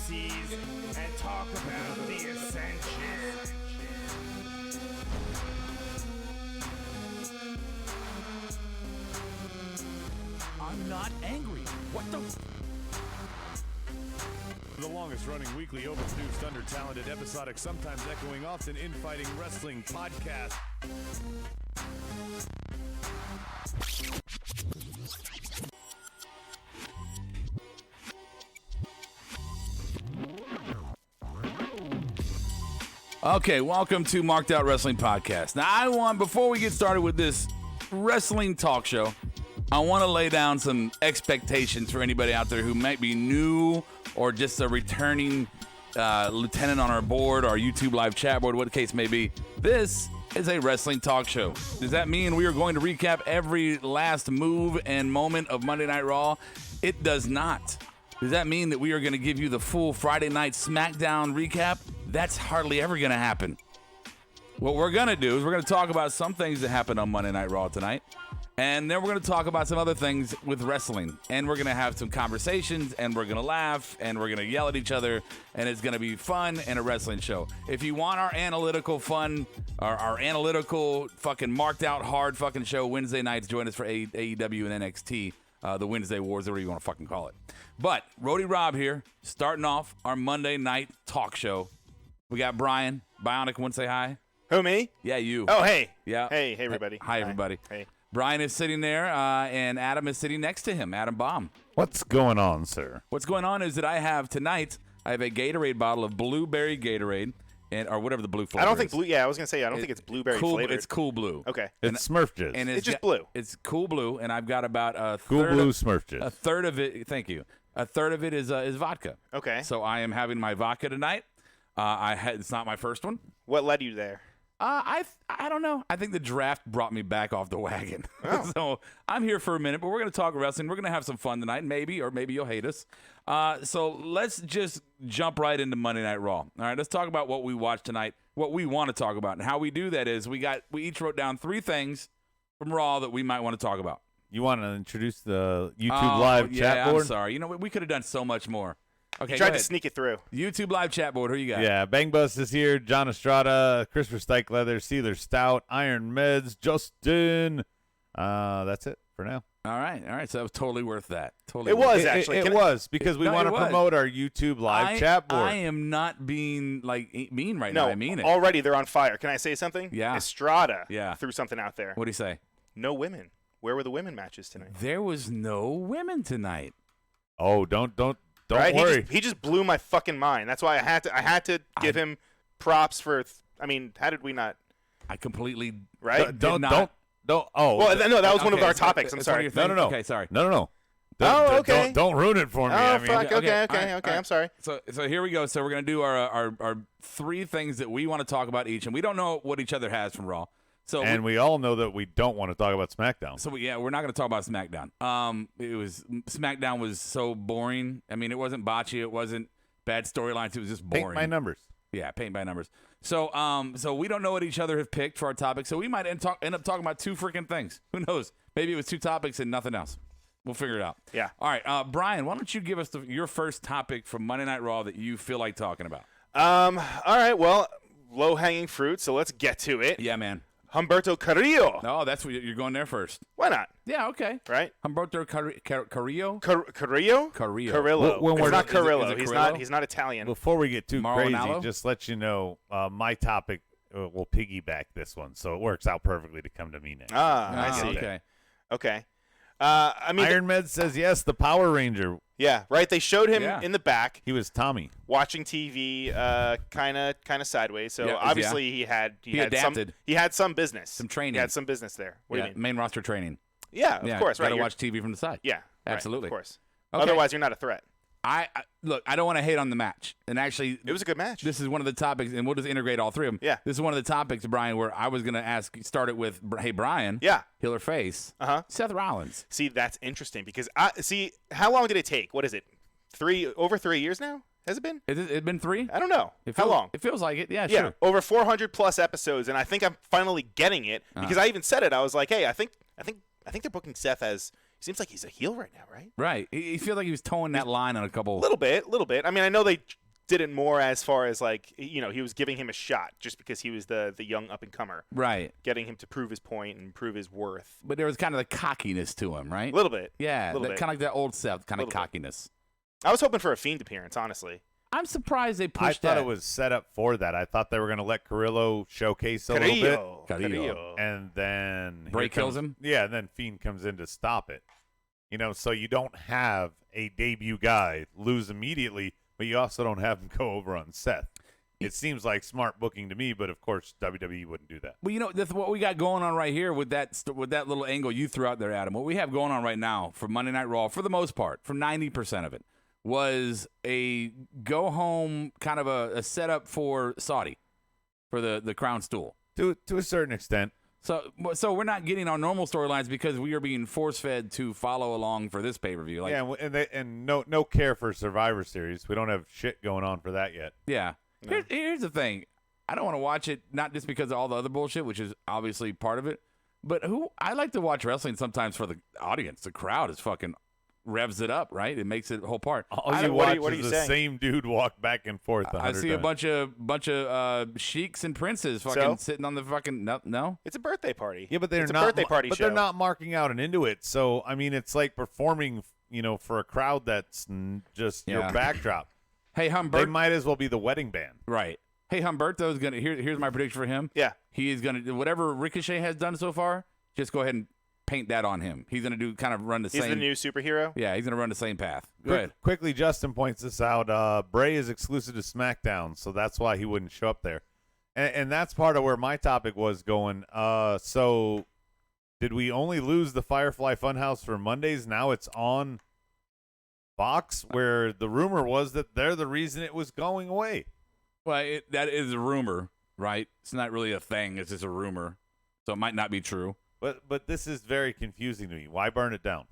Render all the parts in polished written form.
intricacies and talk about the ascension. I'm not angry. What the? The longest-running weekly overproduced, under-talented, episodic, sometimes echoing, often infighting wrestling podcast. Okay, welcome to Markedoutwrestling podcast. Now, before we get started with this wrestling talk show, I want to lay down some expectations for anybody out there who might be new or just a returning lieutenant on our board, our YouTube live chat board, what the case may be. This is a wrestling talk show. Does that mean we are going to recap every last move and moment of Monday Night Raw? It does not. Does that mean that we are going to give you the full Friday Night SmackDown recap? That's hardly ever going to happen. What we're going to do is we're going to talk about some things that happened on Monday Night Raw tonight. And then we're going to talk about some other things with wrestling. And we're going to have some conversations, and we're going to laugh, and we're going to yell at each other, and it's going to be fun and a wrestling show. If you want our analytical fun, our analytical fucking marked out hard fucking show Wednesday nights, join us for AEW and NXT, the Wednesday Wars, whatever you want to fucking call it. But Rody Rob here, starting off our Monday night talk show. We got Brian. Bionic, want to say hi? Who, me? Yeah, you. Oh, hey. Yeah. Hey, everybody. Hi, everybody. Hey. Brian is sitting there, and Adam is sitting next to him, Adam Baum. What's going on, sir? What's going on is that I have a Gatorade bottle of blueberry Gatorade, or whatever the blue flavor I don't think is. blue. Yeah, I was gonna say I don't think it's blueberry cool, flavored. It's Cool Blue. Okay. It's Smurf Jizz. And It's just blue. It's Cool Blue, and I've got about a Cool third Blue of, Smurf Jizz. a third of it. Thank you. A third of it is vodka. Okay. So I am having my vodka tonight. It's not my first one. What led you there? I don't know. I think the draft brought me back off the wagon. Oh. So I'm here for a minute, but we're going to talk wrestling. We're going to have some fun tonight, maybe you'll hate us. So let's just jump right into Monday Night Raw. All right, let's talk about what we watched tonight, what we want to talk about. And how we do that is we each wrote down 3 things from Raw that we might want to talk about. You want to introduce the YouTube live chat board? I'm sorry. You know what? We could have done so much more. Okay, Tried to sneak it through. YouTube live chat board. Who you got? Yeah, Bang Bus is here. John Estrada, Christopher Stykeleather, Sealer Stout, Iron Meds, Justin. That's it for now. All right. So that was totally worth that. Totally. It worth was actually. It was because we want to promote our YouTube live chat board. I am not being mean right No, now. I mean it. Already they're on fire. Can I say something? Yeah. Estrada Yeah. threw something out there. What do you say? No women. Where were the women matches tonight? There was no women tonight. Oh, don't Right? worry. He just blew my fucking mind. That's why I had to give him props for. I mean, how did we not? I completely Right? Don't. Oh, Well, no, that was one of Okay, our so topics. I'm it's one of sorry. your things? No. Okay, sorry. No. Oh, okay. Don't ruin it for me. Oh, I mean, fuck. Okay. all right. I'm sorry. So here we go. So we're gonna do our 3 things that we want to talk about each, and we don't know what each other has from Raw. So and we all know that we don't want to talk about SmackDown. So we're not going to talk about SmackDown. SmackDown was so boring. I mean, it wasn't botchy. It wasn't bad storylines. It was just boring. Paint by numbers. Yeah, paint by numbers. So we don't know what each other have picked for our topic. So we might end up talking about 2 freaking things. Who knows? Maybe it was 2 topics and nothing else. We'll figure it out. Yeah. All right, Brian, why don't you give us your first topic from Monday Night Raw that you feel like talking about? All right. Well, low hanging fruit. So let's get to it. Yeah, man. Humberto Carrillo. Oh, that's what you're going there first. Why not? Yeah, okay. Right? Humberto Carrillo? Carrillo? Carrillo. Carrillo. When It's we're- not is it- Carrillo. is it He's Carrillo? not. He's not Italian. Before we get too Marinello? crazy, just let you know, my topic will piggyback this one, so it works out perfectly to come to me next. I see. Okay. Okay. I mean, Iron Med says yes. The Power Ranger. yeah, right. They showed him Yeah. in the back He was Tommy. watching TV, kind of sideways. So Yeah, obviously he had adapted. some business, Some training. He had some business there. What do you mean? Main roster training. Yeah, of course. Right. Got to You're- watch TV from the side. Yeah. right, Absolutely. of course. Okay. Otherwise, you're not a threat. I look. I don't want to hate on the match, and actually, It was a good match. this is one of the topics, and we'll just integrate all 3 of them. Yeah. This is one of the topics, Brian, where I was going to start it with, hey, Brian. Yeah. Heel or face. Uh-huh. Seth Rollins. See, that's interesting because how long did it take? What is it? Over 3 years now? Has it been? It been 3? I don't know. It How feels- long? It feels like it. Yeah, Yeah, sure. over 400 plus episodes, and I think I'm finally getting it because I even said it. I was like, hey, I think they're booking Seth as seems like he's a heel right now, right? Right. He feels like he was towing that line on a couple. A little bit. I mean, I know they did it more as far as like, he was giving him a shot just because he was the young up and comer, Right. getting him to prove his point and prove his worth. But there was kind of the cockiness to him, right? A little bit. Yeah, little bit. kind of like that old Seth, kind of Little bit. cockiness. I was hoping for a Fiend appearance, honestly. I'm surprised they pushed I thought that. it was set up for that. I thought they were going to let Carrillo showcase a little bit. Carrillo. And then Bray kills him? Yeah, and then Fiend comes in to stop it. So you don't have a debut guy lose immediately, but you also don't have him go over on Seth. It seems like smart booking to me, but of course WWE wouldn't do that. Well, that's what we got going on right here with that little angle you threw out there, Adam. What we have going on right now for Monday Night Raw, for the most part, for 90% of it, was a go-home kind of a setup for Saudi, for the crown stool. To a certain extent. So we're not getting our normal storylines because we are being force-fed to follow along for this pay-per-view. Like, yeah, and no care for Survivor Series. We don't have shit going on for that yet. Yeah. No. Here's the thing. I don't want to watch it, not just because of all the other bullshit, which is obviously part of it, but I like to watch wrestling sometimes for the audience. The crowd is fucking revs it up, right? It makes it a whole part. All you watch is the same dude walk back and forth. I see a bunch of sheiks and princes fucking sitting on the fucking no. It's a birthday party. Yeah, but it's a birthday party show. They're not marking out and into it. So I mean, it's like performing, for a crowd that's just your backdrop. Hey, Humberto. They might as well be the wedding band. Right. Hey, Humberto's gonna. Here's my prediction for him. Yeah. He is gonna whatever Ricochet has done so far. Just go ahead and paint that on him. He's gonna run the same. He's the new superhero. Yeah, he's gonna run the same path. Go ahead. Quickly, Justin points this out. Bray is exclusive to SmackDown, so that's why he wouldn't show up there. And that's part of where my topic was going. So did we only lose the Firefly Funhouse for Mondays? Now it's on Fox, where the rumor was that they're the reason it was going away. Well, that is a rumor, right? It's not really a thing. It's just a rumor, so it might not be true. But this is very confusing to me. Why burn it down?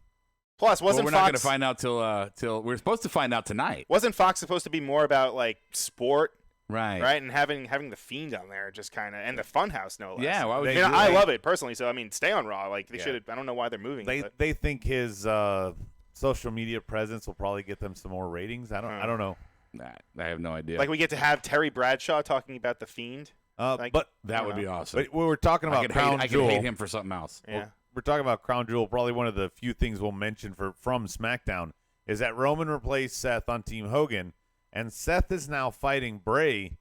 Plus, we're not going to find out till we're supposed to find out tonight. Wasn't Fox supposed to be more about like sport? Right. And having the Fiend on there just kind of, and the Funhouse no less. Yeah, why would I love it personally. So I mean, stay on Raw. Like they should. I don't know why they're moving. They think his social media presence will probably get them some more ratings. I don't know. Nah, I have no idea. Like we get to have Terry Bradshaw talking about the Fiend. But that would be awesome. But we were talking about Crown Jewel. I could hate him for something else. Yeah. We're talking about Crown Jewel. Probably one of the few things we'll mention from SmackDown is that Roman replaced Seth on Team Hogan, and Seth is now fighting Bray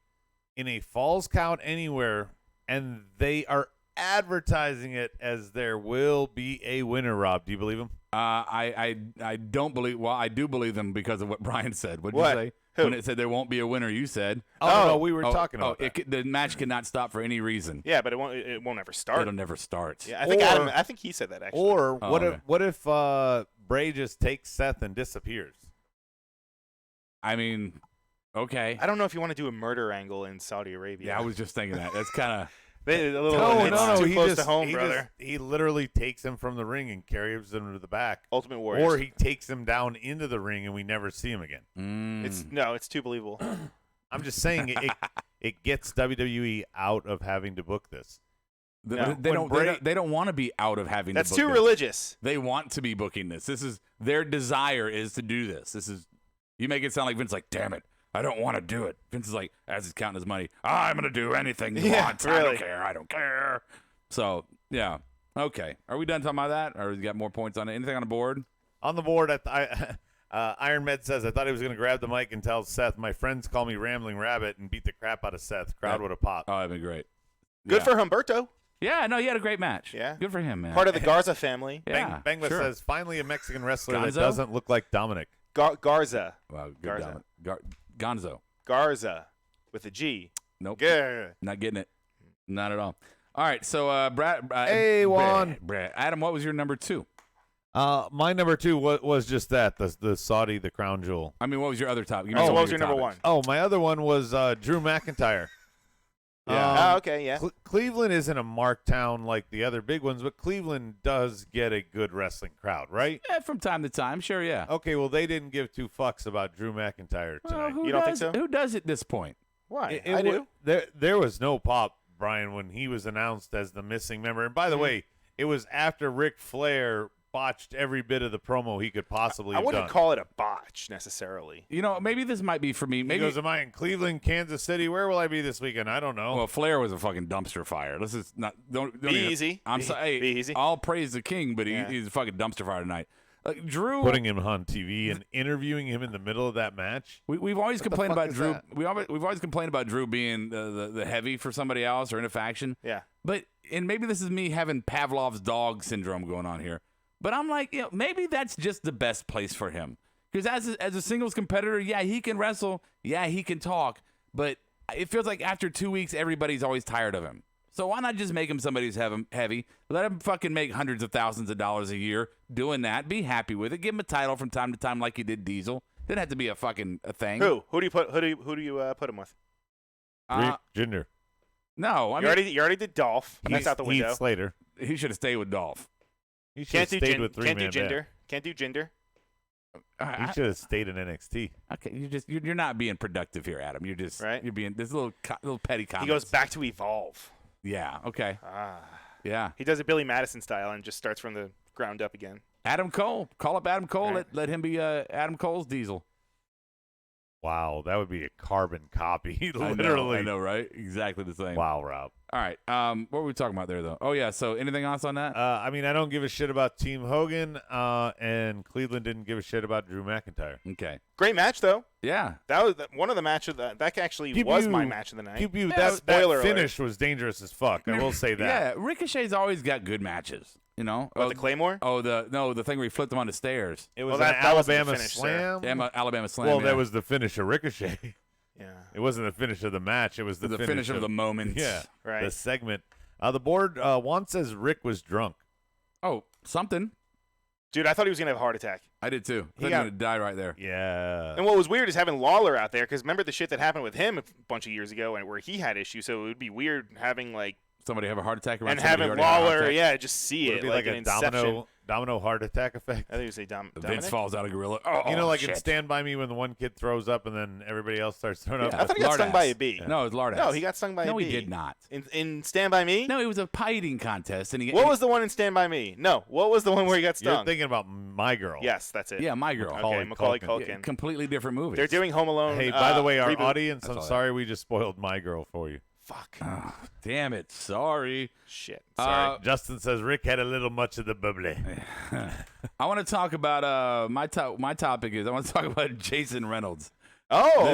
in a Falls Count Anywhere, and they are advertising it as there will be a winner. Rob, do you believe him? I don't believe. Well, I do believe them because of what Brian said. What'd you say? Who? When it said there won't be a winner, you said. No, we were talking about that. The match cannot stop for any reason. Yeah, but it won't ever start. It'll never start. Yeah, I think he said that actually. Or what if Bray just takes Seth and disappears? I mean, okay. I don't know if you want to do a murder angle in Saudi Arabia. Yeah, I was just thinking that. That's kind of. No. Too He close just to home, brother. He literally takes him from the ring and carries him to the back. Ultimate Warriors. Or he takes him down into the ring and we never see him again. It's too believable. I'm just saying it gets WWE out of having to book this. They don't want to be out of having. That's to book too this. religious. They want to be booking this. This is their desire is to do this. You make it sound like Vince like, damn it. I don't want to do it. Vince is like, as he's counting his money, I'm going to do anything you want. Really. I don't care. So, yeah. Okay. Are we done talking about that? Or you got more points on it? Anything on the board? On the board, Iron Med says, I thought he was going to grab the mic and tell Seth, my friends call me Rambling Rabbit, and beat the crap out of Seth. Crowd would have popped. Oh, that'd be great. Good for Humberto. Yeah, no, he had a great match. Yeah. Good for him, man. Part of the Garza family. Yeah, Bengla sure. says, finally a Mexican wrestler Gonzo? that doesn't look like Dominic. Garza. Wow, good Garza. Gonzo. Garza with a G. Nope. Grr. Not getting it. Not at all. All right, so Brad. Hey, Juan. Brad. Adam, what was your number 2? My number 2 was just that, the Saudi, the crown jewel. I mean, what was your other topic? So what was your number 1? Oh, my other one was Drew McIntyre. Yeah. Okay, yeah. Cleveland isn't a Marktown like the other big ones, but Cleveland does get a good wrestling crowd, right? Yeah, from time to time, sure, yeah. Okay, well, they didn't give 2 fucks about Drew McIntyre tonight. You don't think so? Who does at this point? Why? I do. There was no pop, Brian, when he was announced as the missing member. And by the way, it was after Ric Flair botched every bit of the promo he could possibly I have wouldn't done. call it a botch necessarily. You know, maybe this might be for me. He Maybe goes, am I in Cleveland, Kansas City? Where will I be this weekend? I don't know. well, Flair was a fucking dumpster fire. Let's just not don't Be even- easy. I'm Be- sorry. be easy. I'll praise the king, but Yeah. he's a fucking dumpster fire tonight. Drew, Putting him on TV and interviewing him in the middle of that match. we've always What the complained fuck about is Drew. that? We've always complained about Drew being the heavy for somebody else or in a faction. Yeah. But and maybe this is me having Pavlov's dog syndrome going on here. But I'm like, maybe that's just the best place for him. Because as a singles competitor, yeah, he can wrestle, yeah, he can talk, but it feels like after 2 weeks, everybody's always tired of him. So why not just make him somebody who's heavy? Let him fucking make hundreds of thousands of dollars a year doing that. Be happy with it. Give him a title from time to time like you did Diesel. Didn't have to be a thing. Who do you put him with? Jinder. No, I You mean already did Dolph. That's out the window. Heath Slater. he should have stayed with Dolph. He should Can't have do stayed with Can't do three-man Jinder. band. Can't do Jinder. He should have stayed in NXT. Okay, you're not being productive here, Adam. You're just Right. You're being this little petty comments. He goes back to Evolve. Yeah. Okay. Ah. Yeah. He does it Billy Madison style and just starts from the ground up again. Adam Cole. Call up Adam Cole. Right. Let him be Adam Cole's Diesel. Wow, that would be a carbon copy, I literally. know, right? Exactly the same. Wow, Rob. All right. What were we talking about there, though? Oh, yeah. So anything else on that? I mean, I don't give a shit about Team Hogan, and Cleveland didn't give a shit about Drew McIntyre. Okay. Great match though. Yeah. That was one of the matches that actually Pew was pew. my match of the night. Pew, pew, Yeah, that spoiler alert. finish was dangerous as fuck. I will say that. Yeah. Ricochet's always got good matches. You know? What, the Claymore? The thing where he flipped him on the stairs. It was Well, an that wasn't the Alabama finish, slam. Alabama Slam. Well, yeah. that was the finish of Ricochet. Yeah. It wasn't the finish of the match. It was the finish of the moment. Yeah, Right. the segment. The board, Juan says Rick was drunk. Oh, something. Dude, I thought he was gonna have a heart attack. I did too. He He got- going to die right there. Yeah. And what was weird is having Lawler out there, because remember the shit that happened with him a bunch of years ago, and where he had issues. So it would be weird having Somebody have a heart attack around and somebody who having already had a heart Lawler, attack. yeah, just see Would it it be like, like an a Inception. domino heart attack effect? I think you say Vince Dominic? falls out of gorilla. Oh, You know, like shit. in Stand By Me when the one kid throws up and then everybody else starts throwing up. Yeah. I thought he got stung by a bee. No, it was Lardass. No, he got stung by No, a bee. he did not. In Stand By Me? No, it was a pie eating contest, and he. What was the one in Stand By Me? No. What was the one where he got You're stung? thinking about My Girl. Yes, that's it. Yeah, My Girl. Okay, Macaulay Culkin. Completely different movie. They're doing Home Alone. Hey, by the way, our reboot. audience, I'm all sorry we just spoiled My Girl for you. Fuck. Oh, damn it! Sorry. Shit. Sorry. Justin says Rick had a little much of the bubbly. I want to talk about my topic is I want to talk about Jason Reynolds. oh.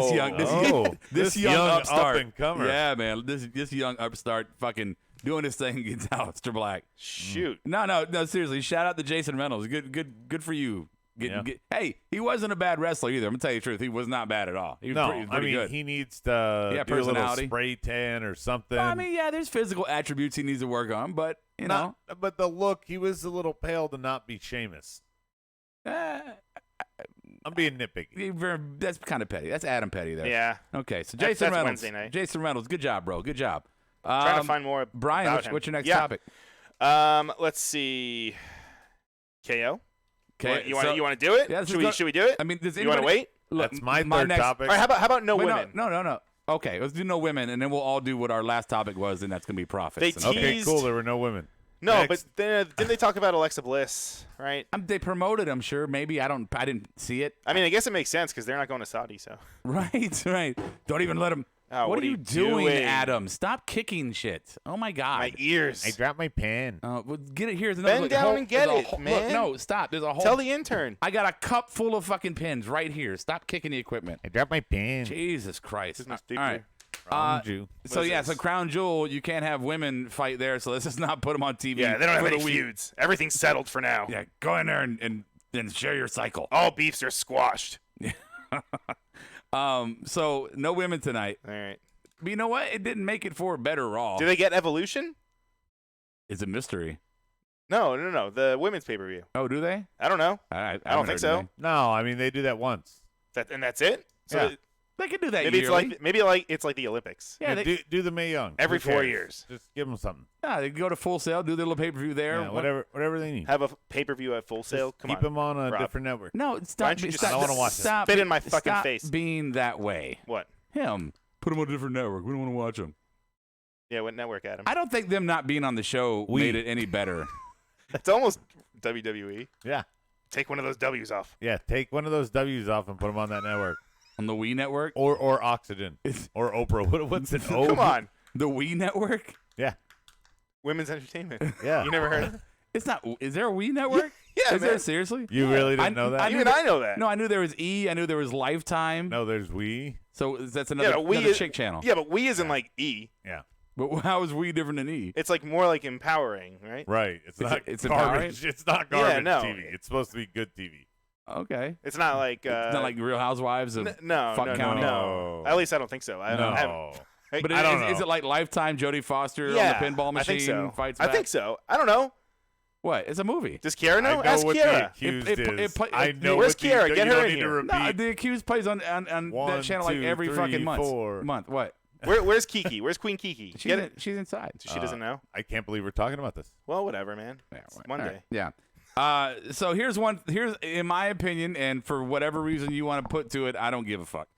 This young young upstart. up-and-comer. Yeah, man. This young upstart fucking doing his thing against Aleister Black. Shoot. No, seriously. Shout out to Jason Reynolds. Good for you. Hey, he wasn't a bad wrestler either. I'm gonna tell you the truth. He was not bad at all. He was No, pretty I mean, good. he needs to Yeah, do a little personality. spray tan or something. Well, I mean, yeah, there's physical attributes he needs to work on, but you know, But the look, he was a little pale to not be Sheamus. eh, I'm being nitpicky. that's kind of petty. That's Adam Petty there. Yeah. Okay, so That's Jason Reynolds. Wednesday night. Jason Reynolds, good job, bro. Good job. Trying to find more. Brian, about him. what's your next Yeah. topic? Let's see. KO. Okay, You want to do it? Yeah, this is should we do it? I mean, does you want to anybody- wait? Look, That's my third next, topic. All right. How about no Wait, women? No. Okay, let's do no women, and then we'll all do what our last topic was, and that's gonna be profits. They And- teased- Okay, cool. There were no women. No, Next. but then, didn't they talk about Alexa Bliss? Right. They promoted, I'm sure. Maybe I didn't see it. I mean, I guess it makes sense because they're not going to Saudi. So. Right. Don't even let him. Oh, what what are are you you doing, doing? Adam? Stop kicking shit. Oh my god. My ears. I dropped my pen. Well, get it here. There's another, Bend look, down whole- and get there's a it, whole- man. Look, no, stop. There's a whole. Tell the intern. I got a cup full of fucking pins right here. Stop kicking the equipment. I dropped my pen. Jesus Christ. This All must be right. Wrong Jew. So is yeah, this? so Crown Jewel, you can't have women fight there. So let's just not put them on TV. Yeah, they don't have for any the week. feuds. Everything's settled for now. Yeah, go in there and share your cycle. All beefs are squashed. So no women tonight. All right. But you know what? It didn't make it for Better Raw. Do they get Evolution? It's a mystery. No. The women's pay-per-view. Oh, do they? I don't know. I don't think so. No, I mean they do that once. And that's it. So Yeah. They could do that maybe yearly. it's like the Olympics. Yeah, they, do the Mae Young Every Who 4 cares? years. Just give them something. they go to Full Sail, do their little pay-per-view there. Yeah, whatever they need. Have a pay-per-view at Full Sail. Come Keep on. them on a Rob. different network. No, Why stop. don't you just- stop, I don't wanna watch it. stop, Spit in my fucking stop face. being that way. What? Him. Put him on a different network. We don't want to watch him. Yeah, what network, Adam? I don't think them not being on the show made it any better. That's almost WWE. Yeah. Take one of those W's off. Yeah, take one of those W's off and put them on that network. On the Wii Network? Or Oxygen. Or Oprah. What's it? Oh, Come on. The Wii Network? Yeah. Women's entertainment. Yeah. You never heard of it? It's not. Is there a Wii Network? Yeah, Is man. there seriously? You really didn't know that? knew Even I know that. No, I knew there was E. I knew there was Lifetime. No, there's Wii. So that's another, but Wii another is- chick channel. Yeah, but Wii isn't like E. Yeah. But how is Wii different than E? It's like more like empowering, right? Right. It's not it's garbage. It's not garbage no. TV. It's supposed to be good TV. Okay. It's not like It's not like Real Housewives of no, Fuck no, County. no. At least I don't think so. I No. haven't. But I don't know. is it like Lifetime? Jodie Foster Yeah, on the pinball machine I think so. fights I back? think so. I don't know. What? It's a movie. Does Kiara know? I know Ask what the Kiara. accused It- is. it- I know Where's what the, Kiara? you Get her don't in need here. to No, repeat. the accused plays on that 1, channel like 2, every 3, fucking month. 4. Month. What? Where's Kiki? Where's Queen Kiki? She's inside. She doesn't know. I can't believe we're talking about this. Well, whatever, man. Yeah, It's right. Monday. All right. Yeah. So here's in my opinion, and for whatever reason you want to put to it, I don't give a fuck.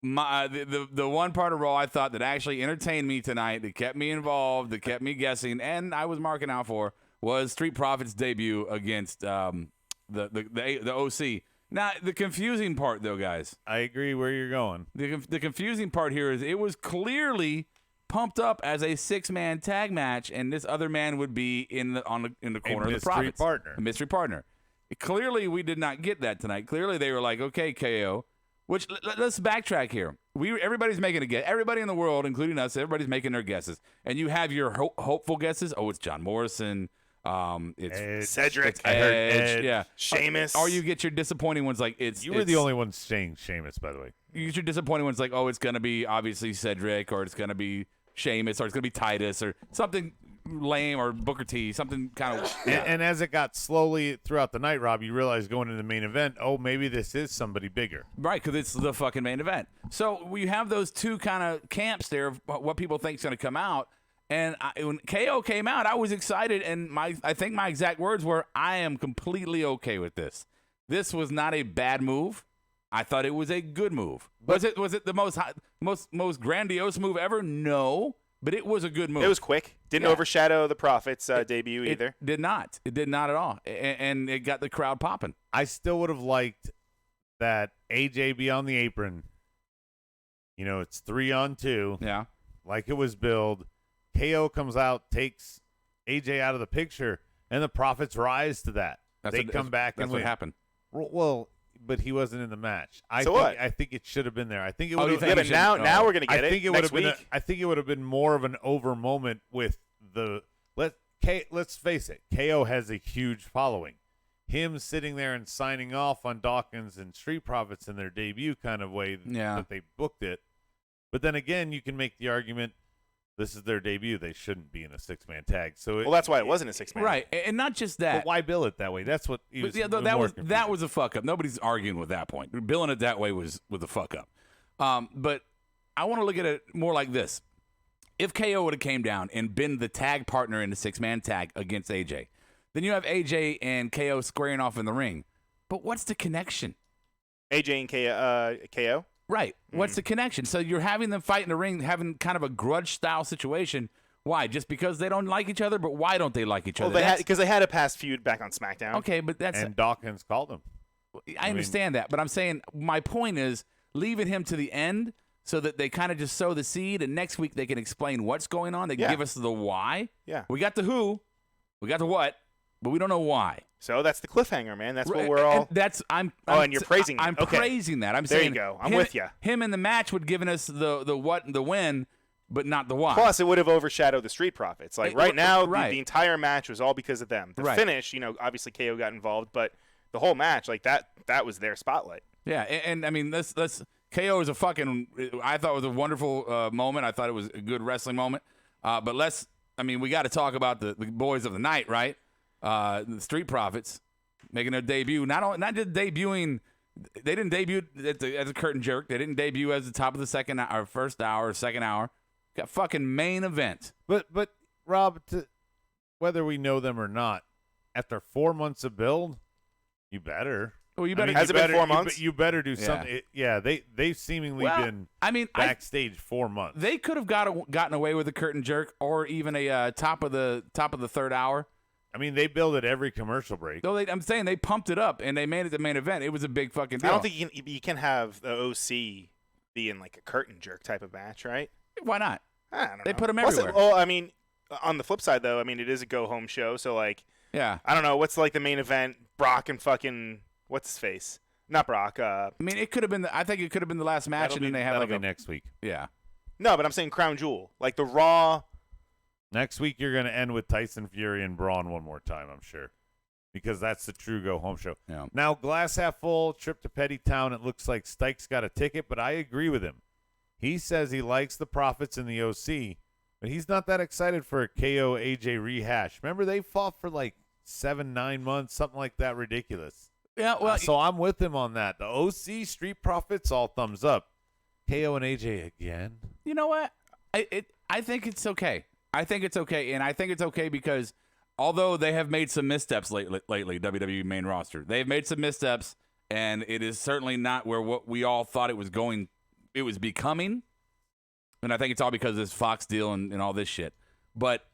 The one part of Raw I thought that actually entertained me tonight, that kept me involved, that kept me guessing, and I was marking out for, was Street Profits' debut against the OC. Now the confusing part, though, guys, I agree where you're going. the confusing part here is it was clearly pumped up as a 6-man tag match, and this other man would be in the corner of the mystery Profits, partner. a mystery partner. Clearly, we did not get that tonight. Clearly, they were like, okay, KO. Which let's backtrack here. Everybody's making a guess. Everybody in the world, including us, everybody's making their guesses. And you have your hopeful guesses. Oh, it's John Morrison. It's Edge. Cedric. It's I heard Edge. Edge. Yeah, Sheamus. Or you get your disappointing ones like it's. You were the only one saying Sheamus, by the way. You get your disappointing ones like, oh, it's gonna be obviously Cedric, or it's gonna be Sheamus, or it's gonna be Titus, or something lame, or Booker T, something kind of. And as it got slowly throughout the night, Rob, you realized going into the main event, oh, maybe this is somebody bigger. Right, because it's the fucking main event. So we have those two kind of camps there of what people think is going to come out. And when KO came out, I was excited, and I think my exact words were, I am completely okay with this. This was not a bad move. I thought it was a good move. Was it the most grandiose move ever? No. But it was a good move. It was quick. Didn't overshadow the Profits' debut either. It did not. It did not at all. And it got the crowd popping. I still would have liked that AJ be on the apron. You know, it's 3-on-2. Yeah. Like it was billed. KO comes out, takes AJ out of the picture, and the Profits rise to that. They come back that's and what win. happened. Well, but he wasn't in the match. What? I think it should have been there. I think it Oh, would you have think Yeah, it but should- now we're gonna get I think it would next have been. week. I think it would have been more of an over moment with the let's face it. KO has a huge following. Him sitting there and signing off on Dawkins and Street Profits in their debut kind of way that they booked it. But then again, you can make the argument this is their debut. They shouldn't be in a 6-man tag. So Well, that's why it wasn't a 6-man. Right. And not just that. But why bill it that way? That's what. But yeah, that was a fuck up. Nobody's arguing with that point. Billing it that way was a fuck up. But I want to look at it more like this: if KO would have came down and been the tag partner in the 6-man tag against AJ, then you have AJ and KO squaring off in the ring. But what's the connection? AJ and KO. Right. What's the connection? So you're having them fight in the ring, having kind of a grudge style situation. Why? Just because they don't like each other? But why don't they like each Well, other? because they had a past feud back on SmackDown. Okay, but that's And Dawkins called him. I understand that, but I'm saying my point is leaving him to the end so that they kind of just sow the seed, and next week they can explain what's going on. They can Yeah. give us the why. Yeah. We got the who, we got the what, but we don't know why. So that's the cliffhanger, man. That's what Right, we're all. and that's I'm. Oh, I'm and you're praising it. I'm Okay. praising that. I'm There you saying go. I'm him- with ya. Him in the match would given us the what and the when, but not the why. Plus, it would have overshadowed the Street Profits. Like It- right now, right. the entire match was all because of them. The Right. finish, obviously KO got involved, but the whole match, like that was their spotlight. Yeah, and I mean, let's KO is a fucking. I thought it was a wonderful moment. I thought it was a good wrestling moment. But we got to talk about the boys of the night, right? The Street Profits making their debut. Not just debuting. They didn't debut as a curtain jerk. They didn't debut as the top of the second hour, first hour, or second hour. Got fucking main event. But Rob, whether we know them or not, after 4 months of build, you better. Well, you better. Has it been 4 months? You better do Yeah. something. They've seemingly Well, been I mean, backstage 4 months. they could have gotten away with a curtain jerk or even a top of the third hour I mean, they build it every commercial break. So I'm saying they pumped it up and they made it the main event. It was a big fucking deal. I don't think you can have the OC be in like a curtain jerk type of match, right? Why not? I don't know. They put him Plus, everywhere. Well, I mean, on the flip side though, I mean, it is a go home show, so like, Yeah. I don't know what's like the main event. Brock and fucking what's his face? Not Brock. I mean, it could have been. I think it could have been the last match, and then they have that'll like be next week. Yeah. No, but I'm saying Crown Jewel, like the Raw. Next week, you're going to end with Tyson Fury and Braun one more time, I'm sure, because that's the true go-home show. Yeah. Now, glass half full, trip to Petty Town. It looks like Stike's got a ticket, but I agree with him. He says he likes the Profits in the OC, but he's not that excited for a KO AJ rehash. Remember, they fought for like 7-9 months, something like that, ridiculous. Yeah. Well, So I'm with him on that. The OC Street Profits, all thumbs up. KO and AJ again. you know what? I think it's okay. I think it's okay, and I think it's okay because although they have made some missteps lately, WWE main roster, they've made some missteps, and it is certainly not where what we all thought it was going. It was becoming, and I think it's all because of this Fox deal and all this shit. But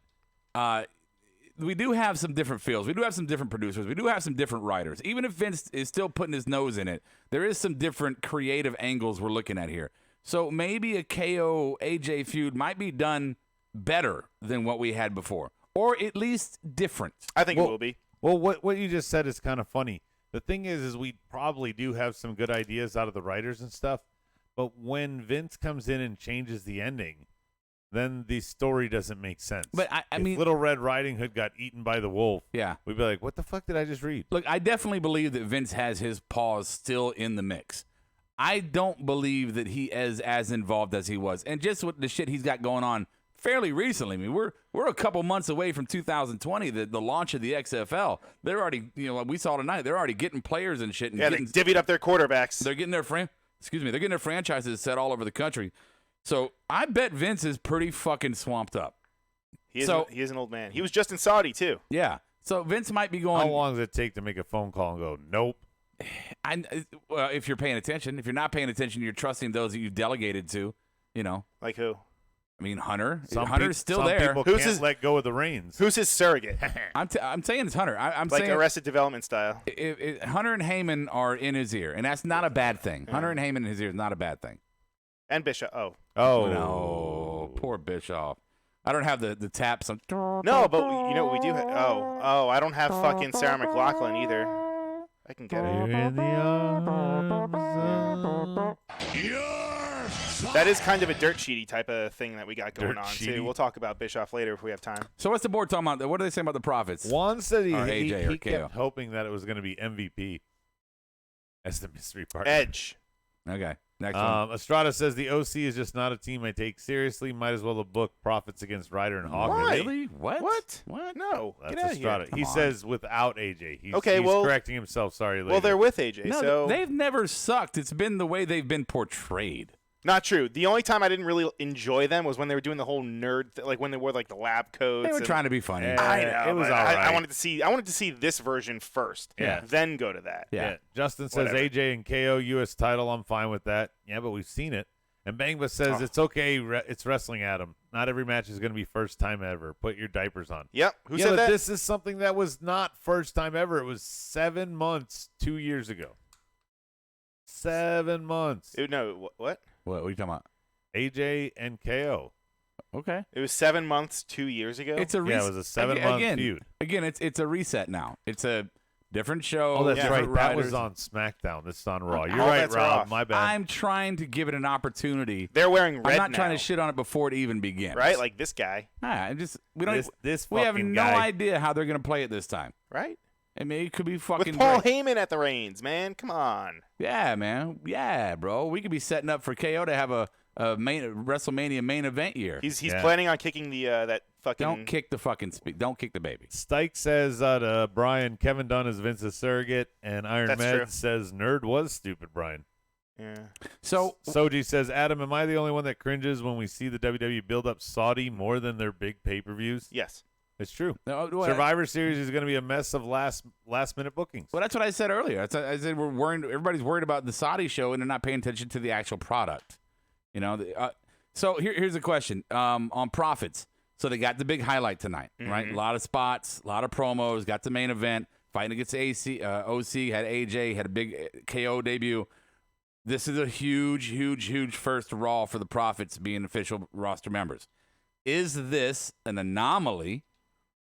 we do have some different feels. We do have some different producers. We do have some different writers. Even if Vince is still putting his nose in it, there is some different creative angles we're looking at here. So maybe a KO AJ feud might be done better than what we had before, or at least different. I think it will be. Well, what you just said is kind of funny. The thing is we probably do have some good ideas out of the writers and stuff, but when Vince comes in and changes the ending, then the story doesn't make sense. But I if mean, Little Red Riding Hood got eaten by the wolf, yeah. we'd be like, what the fuck did I just read? Look, I definitely believe that Vince has his paws still in the mix. I don't believe that he is as involved as he was, and just with the shit he's got going on fairly recently. I mean, we're a couple months away from 2020, the launch of the XFL. They're already, we saw tonight, they're already getting players and shit. And Yeah, they divvied up their quarterbacks. They're getting their they're getting their franchises set all over the country. So I bet Vince is pretty fucking swamped up. He is an old man. He was just in Saudi too. Yeah. So Vince might be going. How long does it take to make a phone call and go, nope? If you're paying attention. If you're not paying attention, you're trusting those that you've delegated to. Like who? I mean, Hunter. Some Hunter's still some there. People can't let go of the reins. Who's his surrogate? I'm saying it's Hunter. I'm like saying Arrested Development style. Hunter and Heyman are in his ear, and that's not a bad thing. Yeah. Hunter and Heyman in his ear is not a bad thing. And Bishop. Oh no, poor Bischoff. I don't have the taps on. no, but you know what we do. I don't have fucking Sarah McLachlan either. I can get it. That is kind of a dirt sheety type of thing that we got going on too. We'll talk about Bischoff later if we have time. So what's the board talking about? What are they saying about the Profits? Juan said he KO. kept hoping that it was going to be MVP as the mystery partner. Edge. Okay. Next one. Estrada says the OC is just not a team I take seriously. Might as well have booked Profits against Ryder and Hawkins. Why? Really? What? What? No. That's Get out Estrada. of here. He Come on. says without AJ. He's correcting himself. Sorry, later. Well, they're with AJ, No, so they've never sucked. It's been the way they've been portrayed. not true. The only time I didn't really enjoy them was when they were doing the whole nerd, like when they wore like the lab coats. They were trying to be funny. Yeah. I know. It was but all right. I wanted to see this version first. Yeah. Then go to that. Yeah. Justin says Whatever. AJ and KO U.S. title. I'm fine with that. Yeah, but we've seen it. And Bangba says it's okay. It's wrestling, Adam. Not every match is going to be first time ever. Put your diapers on. Yep. Who Yeah, said but that? this is something that was not first time ever. It was 7 months 2 years ago. 7 months. No. What? What are you talking about? AJ and KO. Okay. It was 7 months 2 years ago. It's a Yeah, it was a 7 month feud. Again, it's a reset now. It's a different show. Oh, that's Yeah. right. different That writers. was on SmackDown. This is on Raw. You're All right, bets are Rob. off. My bad. I'm trying to give it an opportunity. They're wearing red I'm not now, trying to shit on it before it even begins. right? Like this guy, We don't. We have fucking no guy. idea how they're going to play it this time. right? I mean, it could be fucking With Paul great. Heyman at the reins, man. Come on. Yeah, man. Yeah, bro. We could be setting up for KO to have a WrestleMania main event year. He's Yeah. planning on kicking the that fucking. Don't kick the fucking don't kick the baby. Stike says to Brian, Kevin Dunn is Vince's surrogate, and Iron That's Med true. says Nerd was stupid, Brian. Yeah. So Soji says, Adam, am I the only one that cringes when we see the WWE build up Saudi more than their big pay-per-views? Yes. It's true. well, Survivor Series is going to be a mess of last minute bookings. that's what I said earlier. I said we're worried. Everybody's worried about the Saudi show, and they're not paying attention to the actual product. So here's a question on profits. So they got the big highlight tonight, right? A lot of spots, a lot of promos, got the main event, fighting against OC, had AJ, had a big KO debut. This is a huge first Raw for the Profits being official roster members. Is this an anomaly,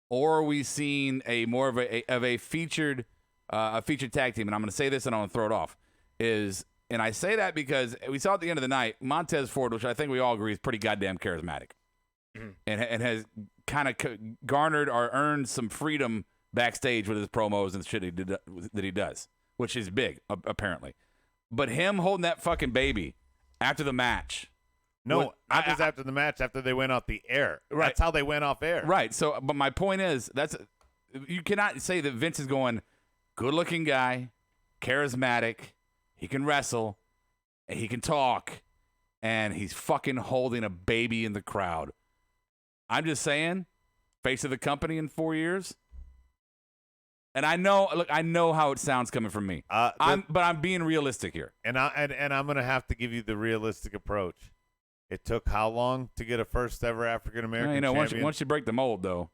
or are we seeing a more of a featured tag team? And I'm going to say this and I'm going to throw it off. And I say that because we saw at the end of the night, Montez Ford, which I think we all agree is pretty goddamn charismatic, and has kind of garnered or earned some freedom backstage with his promos and shit that he does, which is big, apparently. But him holding that fucking baby after the match. No, not just after the match, after they went off the air. Right. That's how they went off air. Right. So, but my point is, you cannot say that Vince is going, good-looking guy, charismatic, he can wrestle, and he can talk, and he's fucking holding a baby in the crowd. I'm just saying, face of the company in 4 years. And I know how it sounds coming from me. But I'm being realistic here. And I'm gonna have to give you the realistic approach. It took how long to get a first ever African American champion? Once you break the mold, though.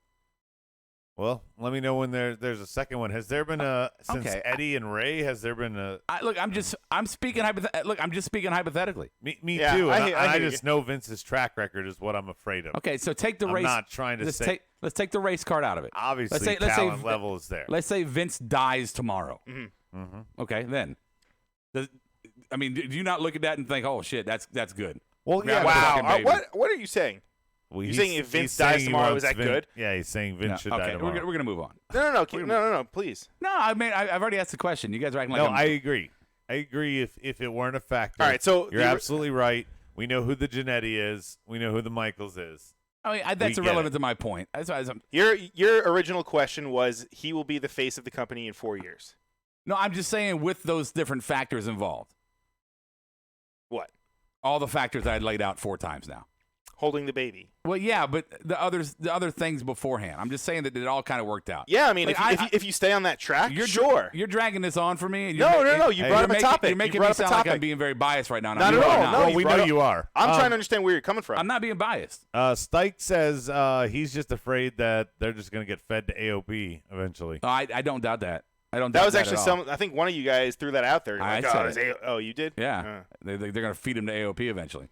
Well, let me know when there's a second one. Has there been since Eddie and Ray? Has there been a? I'm speaking hypothetically. Me Yeah, too. I hear just you. know Vince's track record is what I'm afraid of. Okay, so take the I'm race. not trying to say. Let's take the race card out of it. Obviously, let's say talent level is there. Let's say Vince dies tomorrow. Mm-hmm. Okay, then. Do you not look at that and think, oh shit, that's good? Well, yeah. Wow. What are you saying? Well, You saying if Vince dies tomorrow, is that good? Yeah, he's saying Vince should die tomorrow. We're gonna move on. No, please. No, I've already asked the question. You guys are acting like I agree. I agree. If it weren't a factor, All right, so you're absolutely right. We know who the Jannetty is. We know who the Michaels is. That's irrelevant to my point. Your original question was he will be the face of the company in 4 years. No, I'm just saying with those different factors involved. What? All the factors I had laid out 4 times now. Holding the baby. Well, yeah, but the other things beforehand. I'm just saying that it all kind of worked out. Yeah, I mean, if you stay on that track, sure. You're dragging this on for me. And No. You brought up a topic. You're making me sound like I'm being very biased right now. Not at all. No, we know you are. I'm trying to understand where you're coming from. I'm not being biased. Stike says he's just afraid that they're just going to get fed to AOP eventually. I don't doubt that. That was actually I think one of you guys threw that out there. You did? Yeah. They're going to feed him to AOP eventually.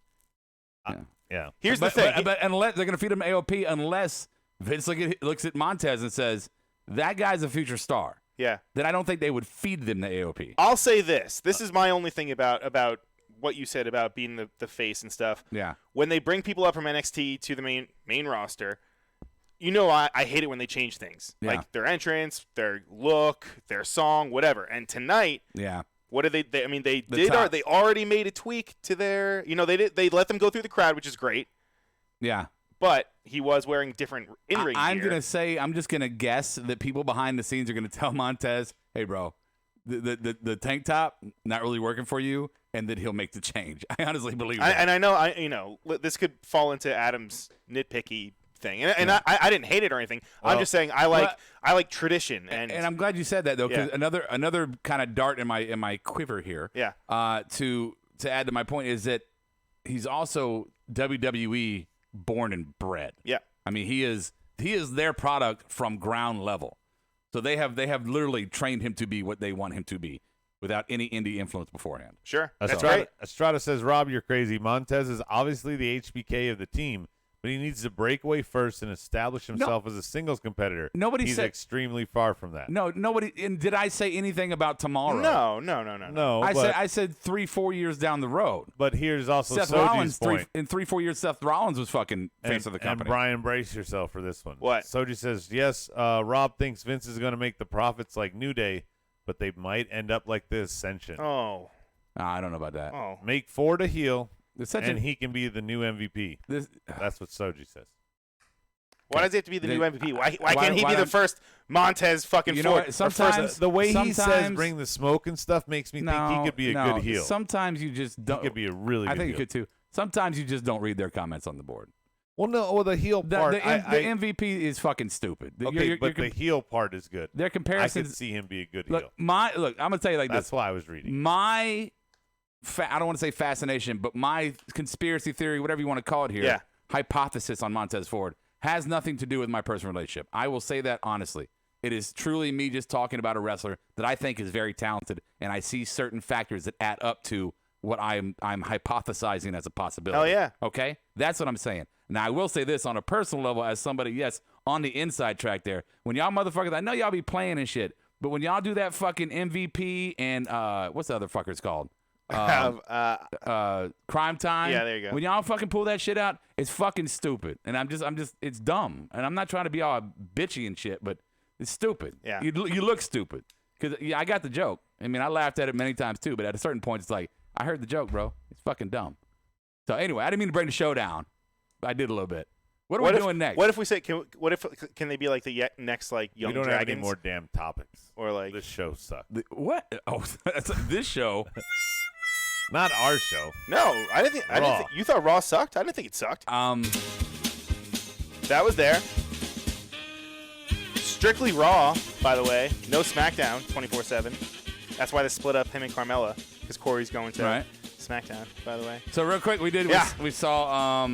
Yeah. Here's the thing. But unless they're going to feed him AOP, unless Vince looks at Montez and says, that guy's a future star. Yeah. Then I don't think they would feed them the AOP. I'll say this. This is my only thing about what you said about being the face and stuff. Yeah. When they bring people up from NXT to the main roster, I hate it when they change things. Yeah. Like their entrance, their look, their song, whatever. And tonight, yeah. What did they already made a tweak to their, they let them go through the crowd, which is great. Yeah. But he was wearing different in-ring gear. I'm just going to guess that people behind the scenes are going to tell Montez, hey, bro, the tank top, not really working for you, and that he'll make the change. I honestly believe that. And I know, this could fall into Adam's nitpicky thing. And I didn't hate it or anything. Well, I'm just saying I like tradition. And I'm glad you said that, though, because another kind of dart in my quiver here to add to my point is that he's also WWE born and bred. Yeah. I mean, he is their product from ground level. So they have literally trained him to be what they want him to be without any indie influence beforehand. Sure. That's right. Estrada says, Rob, you're crazy. Montez is obviously the HBK of the team, but he needs to break away first and establish himself as a singles competitor. He's extremely far from that. No, nobody. And did I say anything about tomorrow? No. I said 3-4 years down the road. But here's also Seth Soji's Rollins. point. In 3-4 years, Seth Rollins was fucking face of the company. And Brian, brace yourself for this one. What? Soji says, yes, Rob thinks Vince is going to make the Profits like New Day, but they might end up like the Ascension. Oh. I don't know about that. Oh. Make Ford a heel. He can be the new MVP. That's what Soji says. Why does he have to be the new MVP? Why can't he be the first Montez fucking Ford? Sometimes the way he says bring the smoke and stuff makes me think he could be a good heel. Sometimes you just don't. He could be a really good heel. I think he could too. Sometimes you just don't read their comments on the board. Well, no. Well, the heel part. The MVP is fucking stupid. Okay, but the heel part is good. Their comparisons. I could see him be a good heel. I'm gonna tell you like this. That's why I was reading. I don't want to say fascination, but my conspiracy theory, whatever you want to call it here, hypothesis on Montez Ford has nothing to do with my personal relationship. I will say that honestly. It is truly me just talking about a wrestler that I think is very talented, and I see certain factors that add up to what I'm hypothesizing as a possibility. Hell yeah. Okay? That's what I'm saying. Now, I will say this on a personal level as somebody, yes, on the inside track there. When y'all motherfuckers, I know y'all be playing and shit, but when y'all do that fucking MVP and what's the other fuckers called? Crime Time. Yeah, there you go. When y'all fucking pull that shit out, it's fucking stupid. And I'm just, it's dumb. And I'm not trying to be all bitchy and shit, but it's stupid. Yeah. You look stupid. Because I got the joke. I mean, I laughed at it many times too, but at a certain point, it's like, I heard the joke, bro. It's fucking dumb. So anyway, I didn't mean to bring the show down. I did a little bit. What are we doing next? What if we say, can they be like the next like Young We don't Dragons? have any more damn topics. Or like This show sucked. What? Oh, this show. Not our show. No, I didn't think you thought Raw sucked. I didn't think it sucked. That was there. Strictly Raw, by the way. No SmackDown 24/7. That's why they split up him and Carmella, because Corey's going to SmackDown, by the way. So real quick, we saw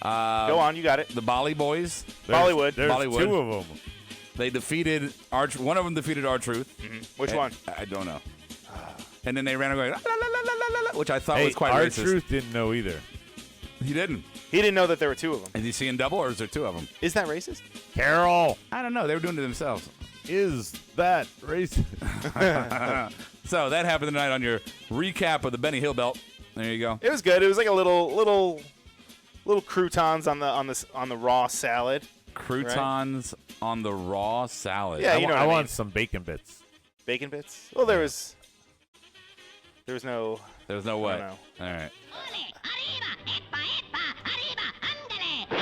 go on, you got it. the Bolly Boys. Bollywood. There's Bollywood. 2 of them. They defeated one of them defeated R-Truth. Which one? I don't know. And then they ran away, la, la, la, la, la, which I thought Hey, was quite our racist. truth didn't know either. He didn't. He didn't know that there were 2 of them. Is he seeing double, or is there 2 of them? Is that racist? Carol, I don't know. They were doing it themselves. is that racist? So that happened tonight on your recap of the Benny Hill belt. There you go. It was good. It was like a little croutons on the raw salad. Croutons on the raw salad. Yeah, you know what I I mean. want some bacon bits. Bacon bits. Well, there was no. There's no way. No. All right. Do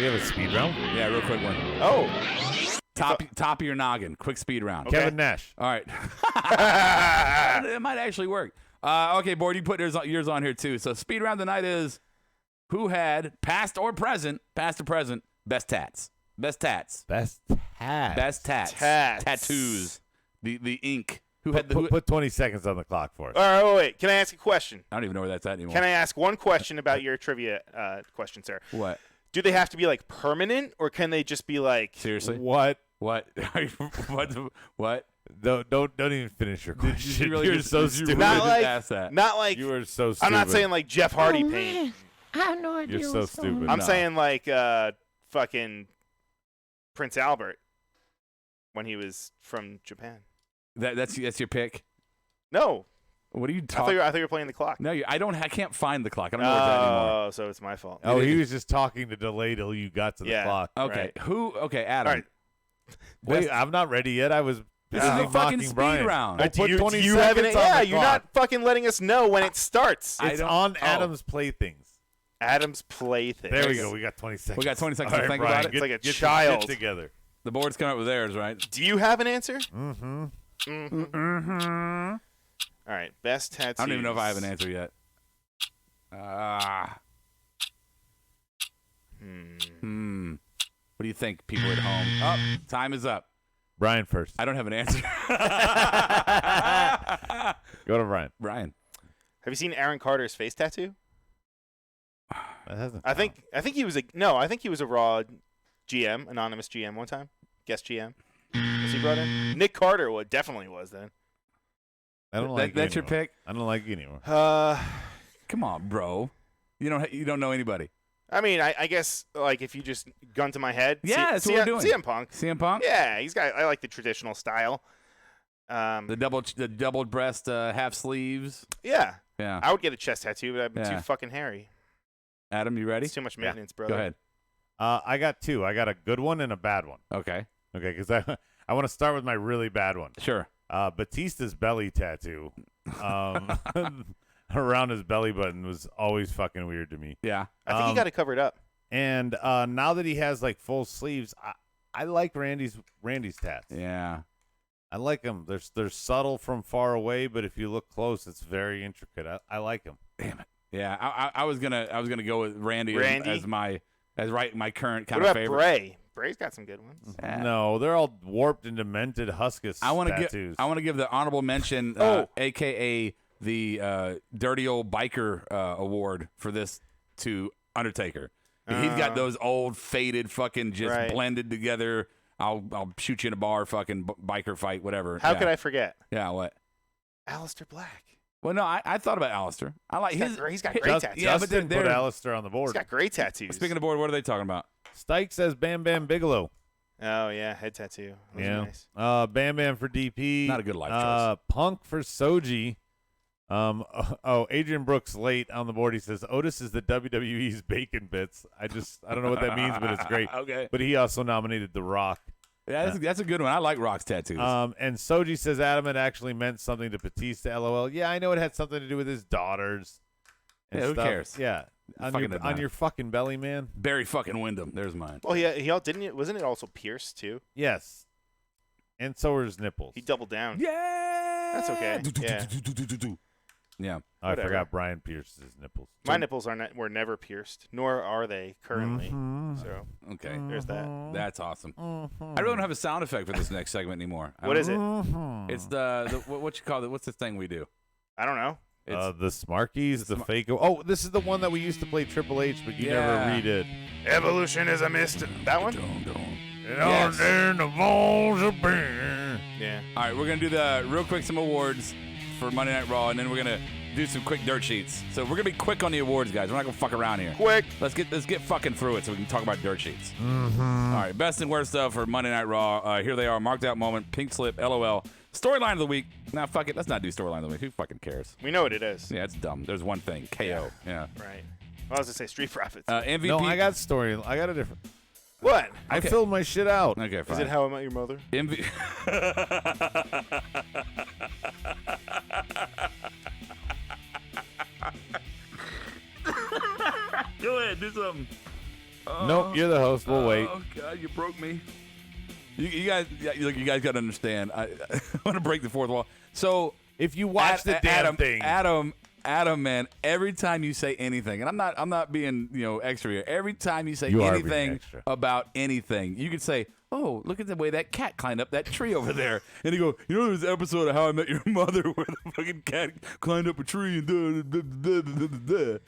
we have a speed round? Yeah, real quick one. Oh. Top of your noggin. Quick speed round. Okay. Kevin Nash. All right. It might actually work. Okay, Board, you put yours on here too. So speed round tonight is who had past or present, best tats. Best tats. Best hat. Best tats. Tats. Tattoos. The ink. Put 20 seconds on the clock for us. All right, wait. Can I ask a question? I don't even know where that's at anymore. Can I ask one question about your trivia question, sir? What? Do they have to be like permanent, or can they just be like? Seriously? What? What? What? Don't even finish your question. You're so did you stupid. really Not just like, ask that? not like. You are so stupid. I'm not saying like Jeff Hardy Oh, paint. man. I have no idea. You're so what's going stupid. on. I'm No. saying like fucking Prince Albert when he was from Japan. That's your pick. No, What are you I talking? thought you were playing the clock. No, I can't find the clock. I don't know where it's at anymore. Oh, so it's my fault. Oh, he was just talking to delay till you got to the Yeah. clock. Okay, right. Okay, Adam. All right. Wait, I'm not ready yet. I was This busy is a fucking mocking speed Brian. round. Well, put 20 do you have seconds an, on yeah, the you're clock. not fucking letting us know when it starts. I It's don't- on oh. Adam's Playthings. Adam's plaything. There we go. We got 20 seconds. We got 20 seconds All to right, think Brian, about it. Get, It's like a get child. Your shit together. The board's coming up with theirs, right? Do you have an answer? Mm-hmm. Mm-hmm. All right. Best tattoos. I don't even know if I have an answer yet. What do you think, people at home? Oh, time is up. Brian first. I don't have an answer. Go to Brian. Brian. Have you seen Aaron Carter's face tattoo? That hasn't. I think he was a Raw GM, anonymous GM one time, guest GM. Was he brought in? Nick Carter definitely was then. I don't like. That's your anyone. pick? I don't like you anymore. Come on, bro. You don't know anybody. I mean, I guess like if you just gun to my head. Yeah, that's what we're doing. CM Punk. CM Punk? Yeah, I like the traditional style. The double breast half sleeves. Yeah, Yeah. I would get a chest tattoo, but I'd be Yeah. too fucking hairy. Adam, you ready? It's too much maintenance, brother. Go ahead. I got 2. I got a good one and a bad one. Okay. Okay, because I want to start with my really bad one. Sure. Batista's belly tattoo around his belly button was always fucking weird to me. Yeah. I think he got it covered up. And now that he has like full sleeves, I like Randy's tats. Yeah. I like them. They're subtle from far away, but if you look close, it's very intricate. I like them. Damn it. Yeah. I was gonna go with Randy. as my current kind What of about favorite. Bray? Bray's got some good ones. Yeah. No, they're all warped and demented Huskus I want tattoos. to give the honorable mention, aka the Dirty Old Biker Award for this to Undertaker. He's got those old faded fucking just Right. blended together. I'll shoot you in a bar, fucking biker fight, whatever. How yeah. could I forget? Yeah, what? Alistair Black. Well, no, I thought about Alistair. I like He's got great tattoos. Yeah, but Justin they're put Alistair on the board. He's got great tattoos. Speaking of board, what are they talking about? Stike says Bam Bam Bigelow. Oh yeah, head tattoo. Those are Yeah. nice. Bam Bam for DP. Not a good life choice. Punk for Soji. Adrian Brooks late on the board. He says Otis is the WWE's bacon bits. I don't know what that means, but it's great. Okay. But he also nominated The Rock. Yeah, that's a good one. I like Rock's tattoos. And Soji says Adam, it actually meant something to Batista. LOL. Yeah, I know it had something to do with his daughters. And Yeah, who stuff. cares? Yeah, on your fucking belly, man. Barry fucking Windham. There's mine. Well, wasn't it also pierced too? Yes, and so are his nipples. He doubled down. Yeah. That's okay. Yeah. Yeah. I Whatever. forgot Brian pierced his nipples. My nipples were never pierced, nor are they currently. Mhm. So Okay. there's that. That's awesome. I really don't have a sound effect for this next segment anymore. What is it? It's the what you call it? What's the thing we do? I don't know. It's The Smarkies, the fake. Oh, this is the one that we used to play Triple H, but you never Yeah. redid. Evolution is a mist. That one? Yes. the balls of beer. Yeah. All right, we're gonna do the real quick some awards for Monday Night Raw, and then we're gonna do some quick dirt sheets. So we're gonna be quick on the awards, guys. We're not gonna fuck around here. Quick. Let's get fucking through it so we can talk about dirt sheets. All right, best and worst stuff for Monday Night Raw. Here they are: marked out moment, pink slip, LOL, storyline of the week. Now fuck it, let's not do storyline of the week. Who fucking cares? We know what it is. Yeah, it's dumb. There's one thing: KO. Yeah. Right. Well, I was gonna say Street Profits. MVP. No, I got a different. what? I Okay. filled my shit out. Okay, fine. Is it How I Met Your Mother? Go ahead, do something. Nope, you're the host. We'll wait. Oh God, you broke me. You guys, look, you guys got to understand. I want to break the fourth wall. So If you watch the damn thing, Adam, man, every time you say anything, and I'm not being extra here. Every time you say You are being anything extra. about anything, you could say, "Oh, look at the way that cat climbed up that tree over there," and you go, "There's an episode of How I Met Your Mother where the fucking cat climbed up a tree and da."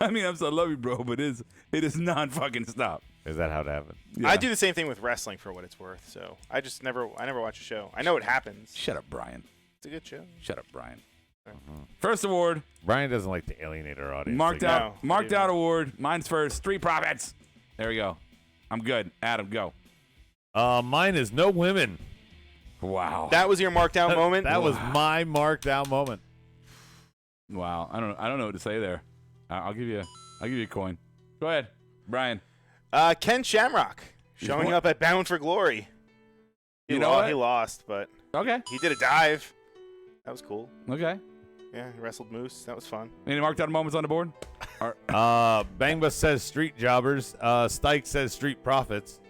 I mean, I love you, bro, but it is non-fucking stop. is that how it happened? Yeah. I do the same thing with wrestling for what it's worth. So I never watch a show. I know it happens. Shut up, Brian. It's a good show. Shut up, Brian. First award, Brian doesn't like to alienate our audience. marked Like, out No, I didn't. award. Mine's first. Street Profits. There we go. I'm good. Adam, go. Mine is no women. Wow. That was your marked out moment. That was my marked out moment. Wow. I don't know what to say there. I'll give you a coin. Go ahead, Brian. Ken Shamrock showing up at Bound for Glory. You know what? He lost, but Okay. he did a dive. That was cool. Okay. Yeah, he wrestled Moose. That was fun. Any marked out moments on the board? Bangba says street jobbers. Stike says street profits.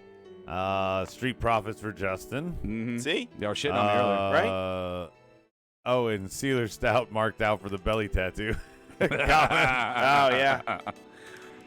Street profits for Justin. Mm-hmm. See? Y'all were shitting on me earlier. Right? Oh, and Sealer Stout marked out for the belly tattoo. Oh, yeah.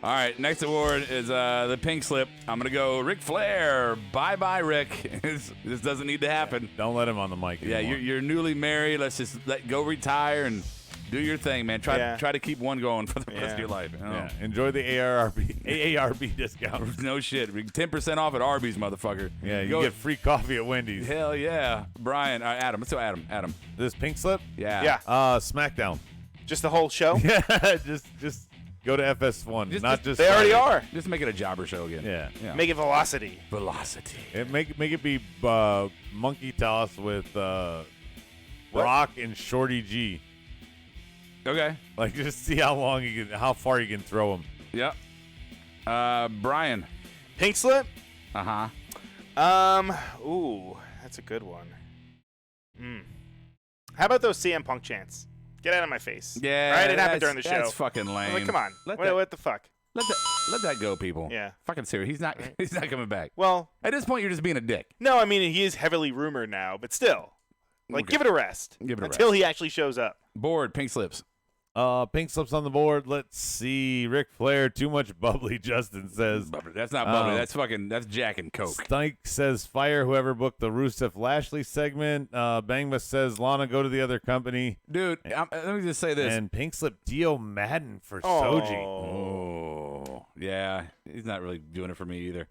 All right, next award is the pink slip. I'm going to go Ric Flair. Bye-bye, Rick. This doesn't need to happen. Don't let him on the mic Yeah, anymore. you're newly married. Let's just go retire and do your thing, man. Try to keep one going for the rest of your life. You know? Yeah, enjoy the AARP discount. No shit. 10% off at Arby's, motherfucker. Yeah, you Go- get free coffee at Wendy's. Hell yeah. Brian, Adam. Let's go Adam. This pink slip? Yeah. Yeah. SmackDown. Just the whole show? Yeah, just go to FS1, not just. They already Friday. are. Just make it a jobber show again. Yeah. Make it Velocity. Velocity. Make it be monkey toss with Brock and Shorty G. Okay. Like, just see how far you can throw him. Yep. Brian. Pink slip? Uh-huh. Ooh, that's a good one. How about those CM Punk chants? Get out of my face. Yeah. Right? It happened that's- during the show. That's fucking lame. I'm like, come on. Let What the fuck? that go, people. Yeah. Fucking serious. He's not coming back. Well, At this point, you're just being a dick. no, I mean, he is heavily rumored now, but still. Like, Okay. give it a rest. Give it a until rest. he actually shows up. Board, pink slips. Pink slips on the board. Let's see. Ric Flair, too much bubbly, Justin says. That's not bubbly. That's Jack and Coke. Stike says fire whoever booked the Rusev Lashley segment. Bangma says Lana, go to the other company. Dude, let me just say this. And pink slip Dio Madden for Soji. Oh, Yeah, he's not really doing it for me either.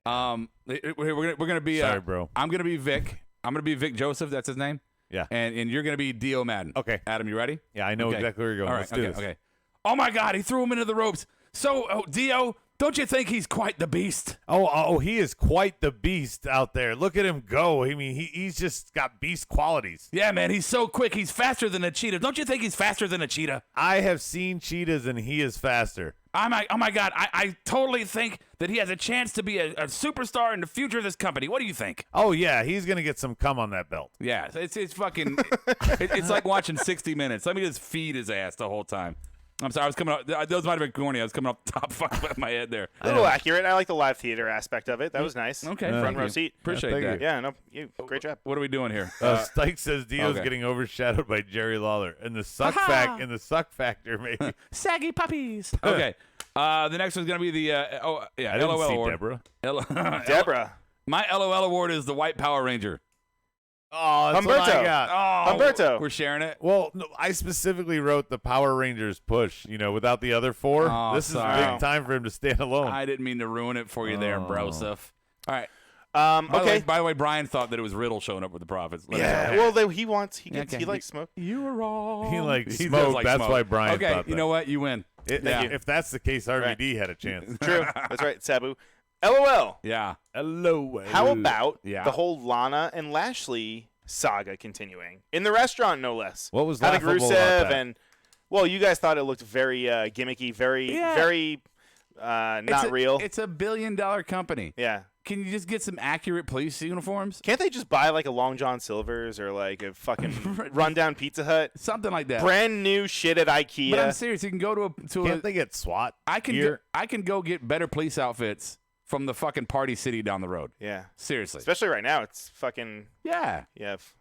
We're gonna be. Sorry, bro. I'm gonna be Vic. I'm gonna be Vic Joseph. That's his name. Yeah. And you're gonna be Dio Madden. Okay. Adam, you ready? Yeah, I know Okay. exactly where you're going. All right. Let's do this. Okay. Oh my God, he threw him into the ropes. So, Dio, don't you think he's quite the beast? Oh, he is quite the beast out there. Look at him go. I mean, he's just got beast qualities. Yeah, man, he's so quick. He's faster than a cheetah. Don't you think he's faster than a cheetah? I have seen cheetahs, and he is faster. Oh my God, I totally think that he has a chance to be a superstar in the future of this company. What do you think? Oh, yeah, he's going to get some cum on that belt. Yeah, it's fucking, it's like watching 60 Minutes. Let me just feed his ass the whole time. I'm sorry, I was coming up. Those might have been corny. I was coming up top fucking of my head there. A little accurate. I like the live theater aspect of it. That was nice. Okay, Front thank row you. seat. Appreciate thank that. you. Yeah, no, great job. What are we doing here? Stike says Dio's okay. getting overshadowed by Jerry Lawler, and the suck factor, maybe. Saggy puppies. Okay. The next one's gonna be the I didn't LOL see award. Deborah. Deborah. My LOL award is the White Power Ranger. Oh, that's what I Humberto. got. Humberto. We're sharing it. Well, no, I specifically wrote the Power Rangers push, without the other four. Oh, this is sorry. big time for him to stand alone. I didn't mean to ruin it for you there, Broseph. All right. Okay. By the way, Brian thought that it was Riddle showing up with the Profits. Let me Yeah. know. Well, he Okay. likes smoke. You were wrong. He likes does smoke. like That's smoke. why Brian Okay, thought that. you know what? You win. Yeah. If that's the case, RVD had a chance. True. That's right, Sabu. LOL. Yeah. Hello. How about Yeah. the whole Lana and Lashley saga continuing in the restaurant, no less? What was Having laughable Rusev about that? and you guys thought it looked very gimmicky, very not real. It's a $1 billion company. Yeah. Can you just get some accurate police uniforms? Can't they just buy like a Long John Silver's or like a fucking rundown Pizza Hut? Something like that. Brand new shit at IKEA. But I'm serious. You can go to Can't they get SWAT I can gear? I can go get better police outfits from the fucking Party City down the road. Yeah. Seriously. Especially right now, it's fucking Yeah.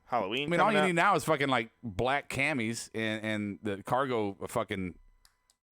Halloween. I mean, all coming you up. need now is fucking like black camis and the cargo fucking.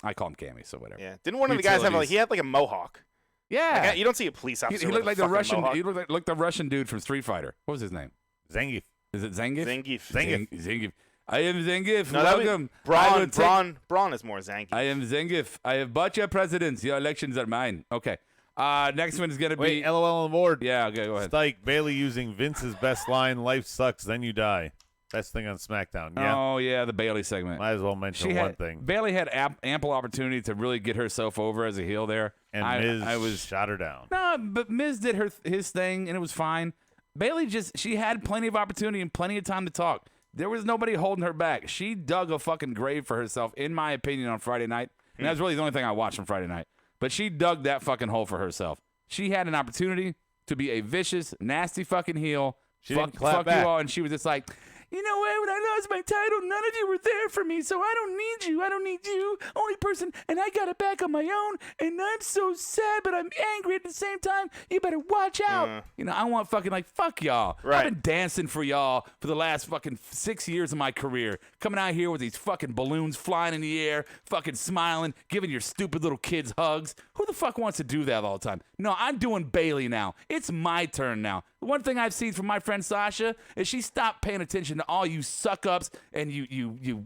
I call them camis, so whatever. Yeah. Didn't one of the guys have Utilities. he had like a mohawk? Yeah. Like, you don't see a police officer. He with looked a like the fucking Russian. mohawk. He looked like the Russian dude from Street Fighter. What was his name? Zangief. Is it Zangief? Zangief. Zangief. I am Zangief. No, that Welcome. was Braun is more Zangief. I am Zangief. I have bought your presidents. Your elections are mine. Okay. Next one is gonna Wait, be. LOL on the board. Yeah. Okay. Go ahead. Stike Bailey using Vince's best line: "Life sucks, then you die." Best thing on SmackDown. Yeah. Oh yeah, the Bailey segment. Might as well mention one thing. Bailey had ample opportunity to really get herself over as a heel there. And Miz shot her down. No, but Miz did his thing and it was fine. Bailey she had plenty of opportunity and plenty of time to talk. There was nobody holding her back. She dug a fucking grave for herself, in my opinion, on Friday night. And that's really the only thing I watched on Friday night. But she dug that fucking hole for herself. She had an opportunity to be a vicious, nasty fucking heel. She didn't clap back. You all, and she was just like, you know what? When I lost my title, none of you were there for me, so I don't need you. I don't need you. Only person, and I got it back on my own, and I'm so sad, but I'm angry at the same time. You better watch out. I want fucking fuck y'all. Right. I've been dancing for y'all for the last fucking 6 years of my career. Coming out here with these fucking balloons flying in the air, fucking smiling, giving your stupid little kids hugs. Who the fuck wants to do that all the time? No, I'm doing Bailey now. It's my turn now. The one thing I've seen from my friend Sasha is she stopped paying attention to all you suck-ups and you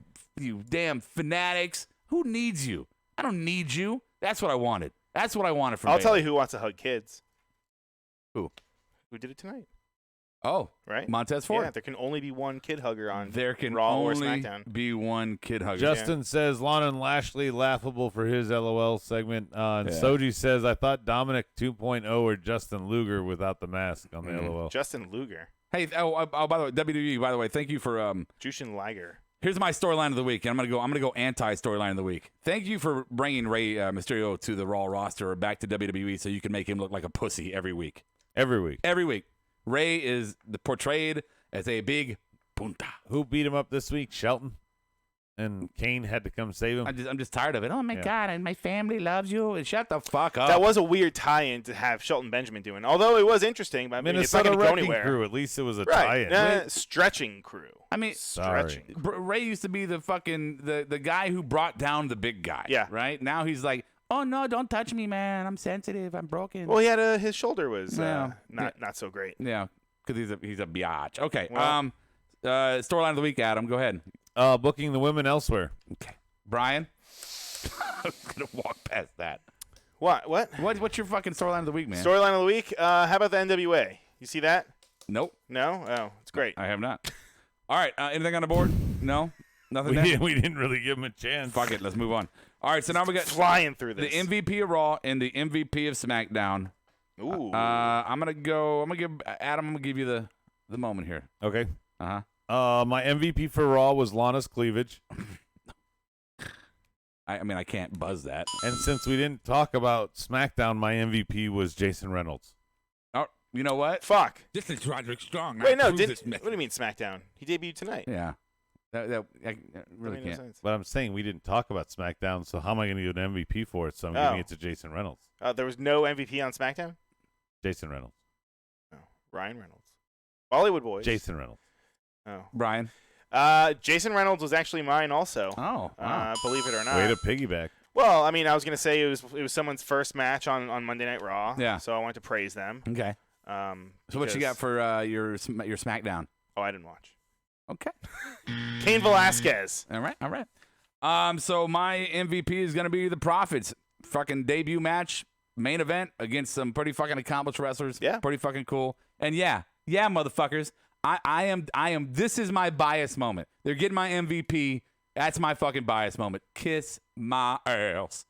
damn fanatics. Who needs you? I don't need you. That's what I wanted. That's what I wanted from I'll Bailey. tell you who wants to hug kids. Who? Who did it tonight? Oh, Right? Montez Ford. Yeah, there can only be one kid hugger on There can Raw or only SmackDown. be one kid hugger. Justin says Lana and Lashley laughable for his LOL segment. And Yeah. Soji says I thought Dominic 2.0 or Justin Luger without the mask on the LOL. Justin Luger. Hey, by the way, WWE, by the way, thank you for Jushin Liger. Here's my storyline of the week, and I'm gonna go anti-storyline of the week. Thank you for bringing Rey Mysterio to the Raw roster or back to WWE so you can make him look like a pussy every week. Every week. Every week, Rey is portrayed as a big punta. Who beat him up this week? Shelton. And Kane had to come save him. I'm just tired of it. Oh my Yeah. God, and my family loves you. And shut the fuck up. That was a weird tie-in to have Shelton Benjamin doing. Although it was interesting, but I mean, it's not Minnesota going to go Wrecking anywhere. Crew. At least it was a Right. tie-in. Stretching crew. I mean, Sorry. Stretching. Ray used to be the fucking the guy who brought down the big guy. Yeah. Right now he's like, oh no, don't touch me, man. I'm sensitive. I'm broken. Well, he had his shoulder was Yeah. not so great. Yeah, because he's a biatch. Okay. Well- Storyline of the week, Adam. Go ahead. Booking the women elsewhere. Okay. Brian. I'm gonna walk past that. What? What's your fucking storyline of the week, man? Storyline of the week? How about the NWA? You see that? Nope. No? Oh, it's great. I have not. All right. Anything on the board? No? Nothing there? We didn't really give him a chance. Fuck it. Let's move on. All right. So now we got flying through this. the MVP of Raw and the MVP of SmackDown. Ooh. I'm going to give Adam, I'm going to give you the moment here. Okay. Uh-huh. My MVP for Raw was Lana's cleavage. I mean, I can't buzz that. And since we didn't talk about SmackDown, my MVP was Jason Reynolds. Oh, you know what? Fuck. This is Roderick Strong. Wait, no. What What do you mean SmackDown? He debuted tonight. Yeah. I really That made no can't. sense. But I'm saying we didn't talk about SmackDown, so how am I going to get an MVP for it? So I'm giving it to Jason Reynolds. There was no MVP on SmackDown? Jason Reynolds. Oh, Ryan Reynolds. Bollywood Boys. Jason Reynolds. Oh. Brian. Jason Reynolds was actually mine also. Oh. Wow. Believe it or not. Way to piggyback. Well, I mean, I was gonna say it was someone's first match on Monday Night Raw. Yeah. So I wanted to praise them. Okay. So what you got because- for your SmackDown? Oh, I didn't watch. Okay. Cain Velasquez. All right. So my MVP is going to be the Profits. Fucking debut match, main event against some pretty fucking accomplished wrestlers. Yeah. Pretty fucking cool. And yeah, motherfuckers. I am. This is my bias moment. They're getting my MVP. That's my fucking bias moment. Kiss my ass.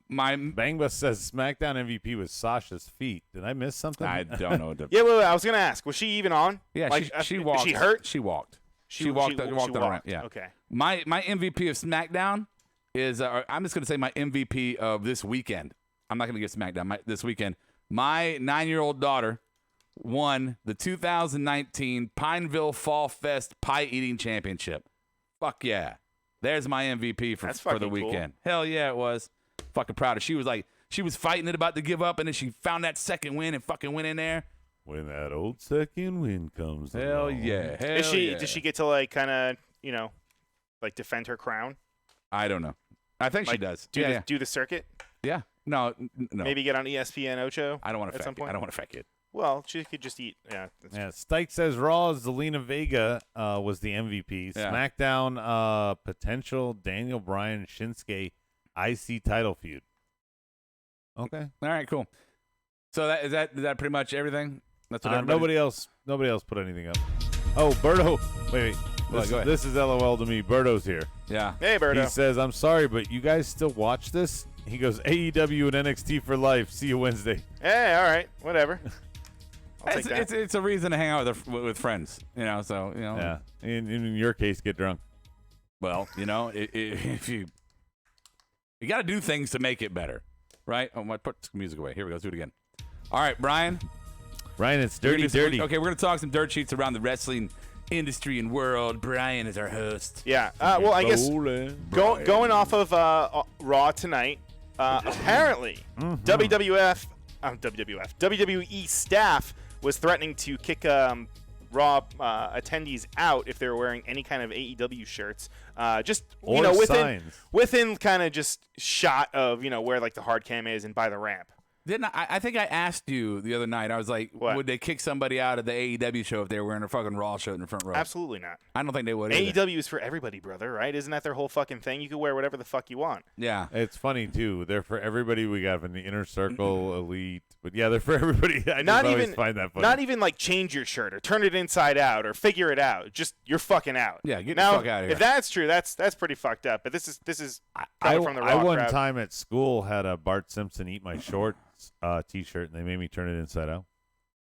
Bangba says SmackDown MVP was Sasha's feet. Did I miss something? I don't know. Yeah, wait, I was gonna ask. Was she even on? Yeah, Like, she walked. Is she hurt? She walked. She walked on the ramp. Yeah. Okay. My MVP of SmackDown is I'm just gonna say my MVP of this weekend. I'm not gonna give SmackDown this weekend. My 9-year-old daughter won the 2019 Pineville Fall Fest Pie Eating Championship. Fuck yeah! There's my MVP for That's the fucking cool. weekend. Hell yeah, it was. Fucking proud of. She was fighting it about to give up, and then she found that second win and fucking went in there. When that old second win comes Hell along. yeah! Hell Does she yeah. get to like kind of like defend her crown? I don't know. I think she Like, does. Do the circuit? Yeah. No. Maybe get on ESPN Ocho. I don't want to at some affect it. point? I don't want to affect it. Well, she could just eat. Yeah. That's Yeah, Stike says Raw Zelina Vega was the MVP. Yeah. SmackDown potential Daniel Bryan Shinsuke IC title feud. Okay. All right. Cool. So is that pretty much everything? That's what Nobody else put anything up. Oh, Berto. Wait. Go ahead. This is LOL to me. Berto's here. Yeah. Hey, Berto. He says, "I'm sorry, but you guys still watch this?" He goes, "AEW and NXT for life. See you Wednesday." Hey, all right, whatever. I'll take that. It's a reason to hang out with friends. So Yeah. In your case, get drunk. Well, if you got to do things to make it better, right? Oh, I put some music away. Here we go. Let's do it again. All right, Brian. Ryan, it's dirty. Okay, we're gonna talk some dirt sheets around the wrestling industry and world. Brian is our host. Yeah. Well, I guess going off of Raw tonight, apparently WWE staff was threatening to kick Raw attendees out if they were wearing any kind of AEW shirts. Within kind of just shot of where like the hard cam is and by the ramp. Didn't I think I asked you the other night. I was like, What? would they kick somebody out of the AEW show if they were wearing a fucking Raw shirt in the front row? Absolutely not. I don't think they would either. AEW is for everybody, brother, right? Isn't that their whole fucking thing? You can wear whatever the fuck you want. Yeah. It's funny too. They're for everybody. We got in the inner circle, elite, but yeah, they're for everybody. I Not just always even- find that funny. Not even like change your shirt or turn it inside out or figure it out. Just you're fucking out. Yeah, get now, the fuck out of here. If that's true, that's pretty fucked up. But this is coming from the I Raw one crowd. time at school had a Bart Simpson eat my shorts T-shirt, and they made me turn it inside out.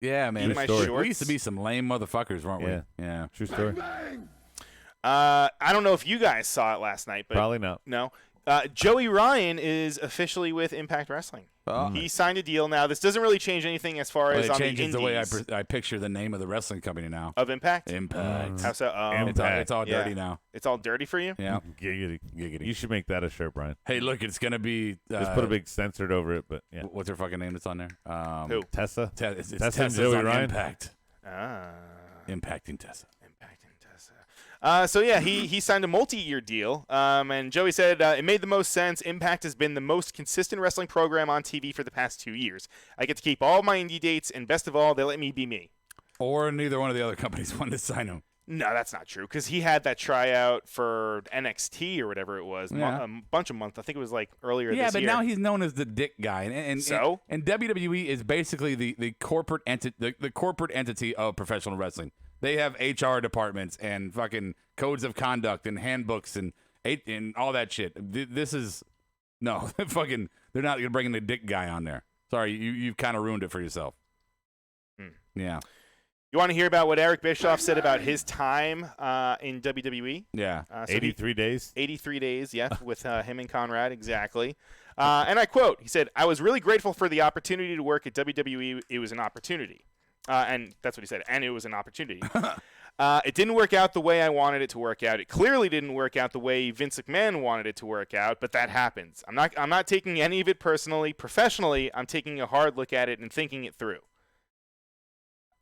Yeah, man. Eat my story. shorts. We used to be some lame motherfuckers, weren't Yeah. we? Yeah. True story. I don't know if you guys saw it last night, but Probably not. no. Joey Ryan is officially with Impact Wrestling. Oh. He signed a deal now. This doesn't really change anything as far Well, as it on the changes indies the way I picture the name of the wrestling company now. of Impact. Impact. How so? It's all Yeah. dirty now. It's all dirty for you. Yeah. Giggity. Giggity. You should make that a shirt, Brian. Hey, look, it's gonna be. Just put a big censored over it, but yeah. What's her fucking name that's on there? Who? Tessa. It's Tessa and Tessa's Joey on Ryan? Impact. Ah. Impacting Tessa. Impacting Tessa. So yeah, he signed a multi-year deal, and Joey said it made the most sense. Impact has been the most consistent wrestling program on TV for the past 2 years. I get to keep all my indie dates, and best of all, they let me be me. Or neither one of the other companies wanted to sign him. No, that's not true because he had that tryout for NXT or whatever it was, Yeah. a bunch of months. I think it was like earlier this year. Yeah, but now he's known as the dick guy, and WWE is basically the corporate the corporate entity of professional wrestling. They have HR departments and fucking codes of conduct and handbooks and all that shit. This is no fucking. They're not gonna bring the dick guy on there. Sorry, you've kind of ruined it for yourself. Yeah. You want to hear about what Eric Bischoff said about his time in WWE? Yeah. 83 days? 83 days, yeah, with him and Conrad, exactly. And I quote, he said, "I was really grateful for the opportunity to work at WWE. It was an opportunity." And that's what he said, and it was an opportunity. It didn't work out the way I wanted it to work out. It clearly didn't work out the way Vince McMahon wanted it to work out, but that happens. I'm not taking any of it personally. Professionally, I'm taking a hard look at it and thinking it through.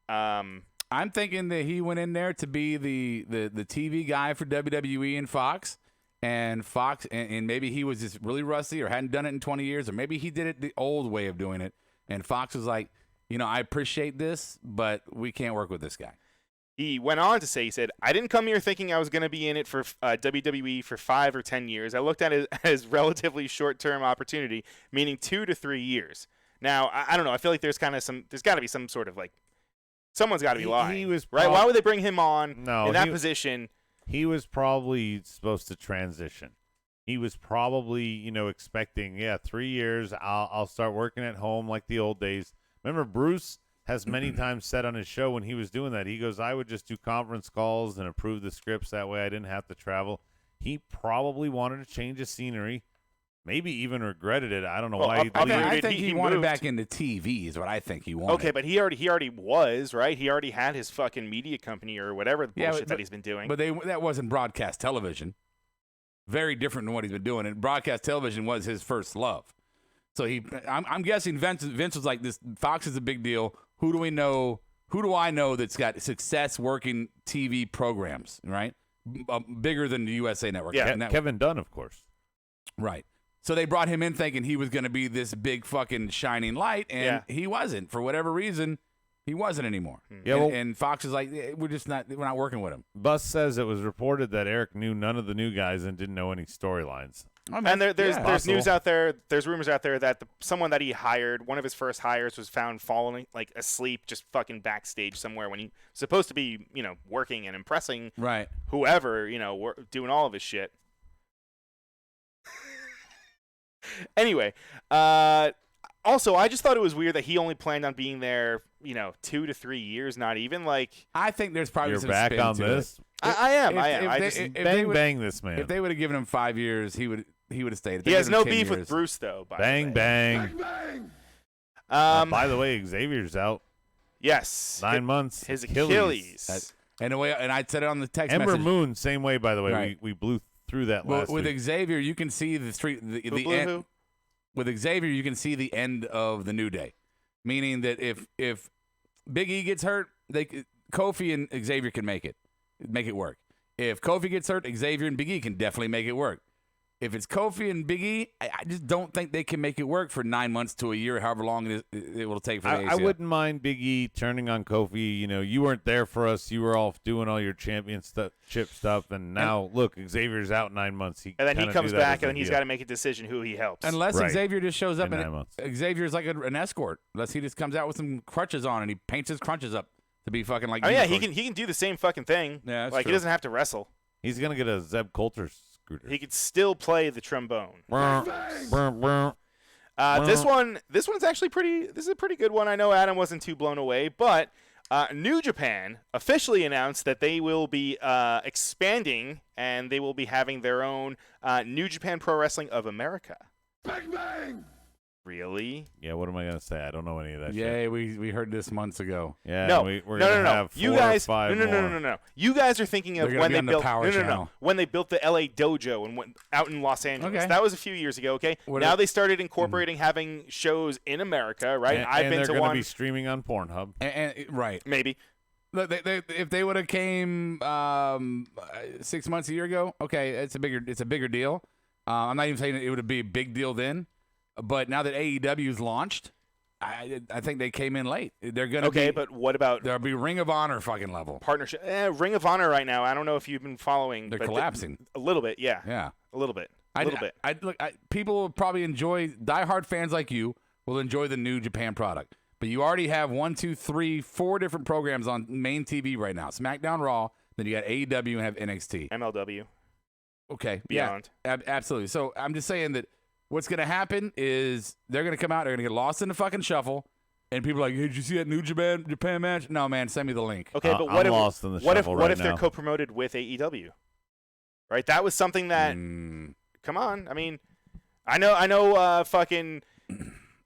I'm thinking that he went in there to be the TV guy for WWE and Fox, and maybe he was just really rusty or hadn't done it in 20 years, or maybe he did it the old way of doing it, and Fox was like, I appreciate this, but we can't work with this guy. He went on to say, he said, "I didn't come here thinking I was going to be in it for WWE for 5 or 10 years. I looked at it as relatively short-term opportunity, meaning 2 to 3 years. Now, I don't know. I feel like there's got to be some sort of like, someone's got to be lying. He was right? Why would they bring him on in that position? He was probably supposed to transition. He was probably, expecting, 3 years. I'll start working at home like the old days. Remember, Bruce has many times said on his show when he was doing that, he goes, I would just do conference calls and approve the scripts. That way I didn't have to travel. He probably wanted to change the scenery. Maybe even regretted it. I don't know why. I think he wanted back into TV is what I think he wanted. Okay, but he already was, right? He already had his fucking media company or whatever the bullshit that he's been doing. But that wasn't broadcast television. Very different than what he's been doing. And broadcast television was his first love. So I'm guessing Vince was like, this Fox is a big deal. Who do we know? Who do I know that's got success working TV programs, right? Bigger than the USA Network. Yeah, Kevin Dunn, of course. Right. So they brought him in thinking he was going to be this big fucking shining light, and he wasn't. For whatever reason, he wasn't anymore. Yeah, and Fox is like, we're not working with him. Bus says it was reported that Eric knew none of the new guys and didn't know any storylines. And there's news out there, there's rumors out there that someone that he hired, one of his first hires, was found falling like asleep, just fucking backstage somewhere when he was supposed to be, working and impressing whoever, doing all of his shit. Anyway, also, I just thought it was weird that he only planned on being there, 2 to 3 years, not even like. I think there's probably You're some back spin on to this. It. I am. Bang this man. If they would have given him 5 years, he would have stayed. He has no beef with Bruce though. Bang bang. By the way, Xavier's out. Yes. 9 months. His Achilles. And I said it on the text Ember message. Moon, same way. By the way, Right. we blew through that last with week. Xavier, you can see the end. With Xavier, you can see the end of the New Day, meaning that if Big E gets hurt, Kofi and Xavier can make it work. If Kofi gets hurt, Xavier and Big E can definitely make it work. If it's Kofi and Big E, I just don't think they can make it work for 9 months to a year, however long it will take for the ACL. I wouldn't mind Big E turning on Kofi. You weren't there for us. You were all doing all your championship stuff, and now look, Xavier's out 9 months. And then he comes back, and then he's got to make a decision who he helps. Unless Xavier just shows up, and Xavier's like an escort. Unless he just comes out with some crutches on and he paints his crunches up to be fucking like. Oh yeah, he can do the same fucking thing. Yeah, that's like true. He doesn't have to wrestle. He's gonna get a Zeb Coulter scooter. He could still play the trombone. This one's actually this is a pretty good one. I know Adam wasn't too blown away, but New Japan officially announced that they will be expanding and they will be having their own New Japan Pro Wrestling of America. Bang bang! Really? Yeah, what am I gonna say? I don't know any of that shit. Yeah, we heard this months ago. Yeah, no, we're gonna have 4 or 5 more. No. You guys are thinking of when they built when they built the LA Dojo and went out in Los Angeles. Okay. That was a few years ago. Okay. Now they started incorporating having shows in America, right? And I've been they're to gonna one. be streaming on Pornhub. Right. Maybe. If they would have came 6 months, a year ago, okay, it's a bigger deal. I'm not even saying it would be a big deal then. But now that AEW's launched, I think they came in late. They're going to Okay, but what about there'll be Ring of Honor fucking level. partnership? Ring of Honor right now. I don't know if you've been following. They're but collapsing. A little bit, yeah. Yeah. A little bit. A little bit. People will probably enjoy, diehard fans like you will enjoy the New Japan product. But you already have 1, 2, 3, 4 different programs on main TV right now. SmackDown, Raw, then you got AEW and have NXT. MLW. Okay. Beyond. Yeah, absolutely. So I'm just saying that what's going to happen is they're going to come out, they're going to get lost in the fucking shuffle, and people are like, hey, did you see that New Japan match? No, man, send me the link. Okay, but I'm lost in the shuffle what right if they're now. co-promoted with AEW? Right? That was something that come on. I mean, I know fucking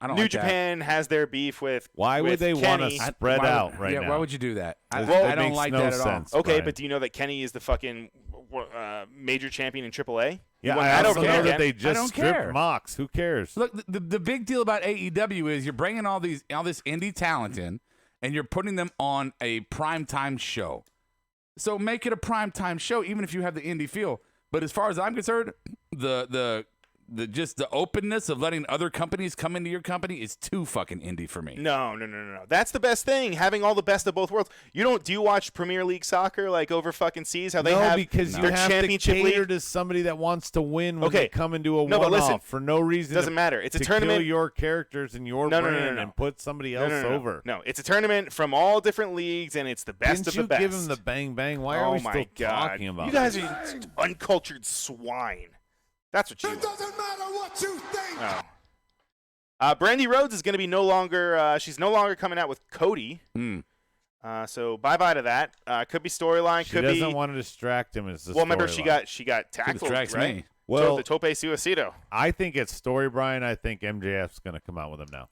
I don't New like that. Japan has their beef with Why would with they want to Kenny. spread Why would- out right yeah, now? why would you do that? I It don't makes like no that at sense. all. Okay, Brian. but do you know that Kenny is the fucking major champion in AAA? He Yeah, won I that also over know the that weekend. they I just don't stripped care. Mox. Who cares? Look, the big deal about AEW is you're bringing all this indie talent in, and you're putting them on a primetime show. So make it a primetime show, even if you have the indie feel. But as far as I'm concerned, the openness of letting other companies come into your company is too fucking indie for me. No. That's the best thing. Having all the best of both worlds. Do you watch Premier League soccer like over fucking seas? How they no, have because their you have to championship cater league? to somebody that wants to win when Okay. they come into a No, but listen, one-off for no reason. Doesn't matter. It's a to tournament. kill your characters and your No, no, brand no, no, no. and put somebody else over. No, it's a tournament from all different leagues, and it's the best Didn't of the you best. give him the bang bang? Why are Oh we my still God. talking about You guys this? are uncultured swine. That's what you It doesn't matter what you think. Brandy Rhodes is going to be no longer. She's no longer coming out with Cody. So bye bye to that. Could be storyline. She Could doesn't be. want to distract him. As the Remember storyline. she got tackled. distracts right? me. Well, the Tope Suicido. I think it's story, Brian. I think MJF's going to come out with him now.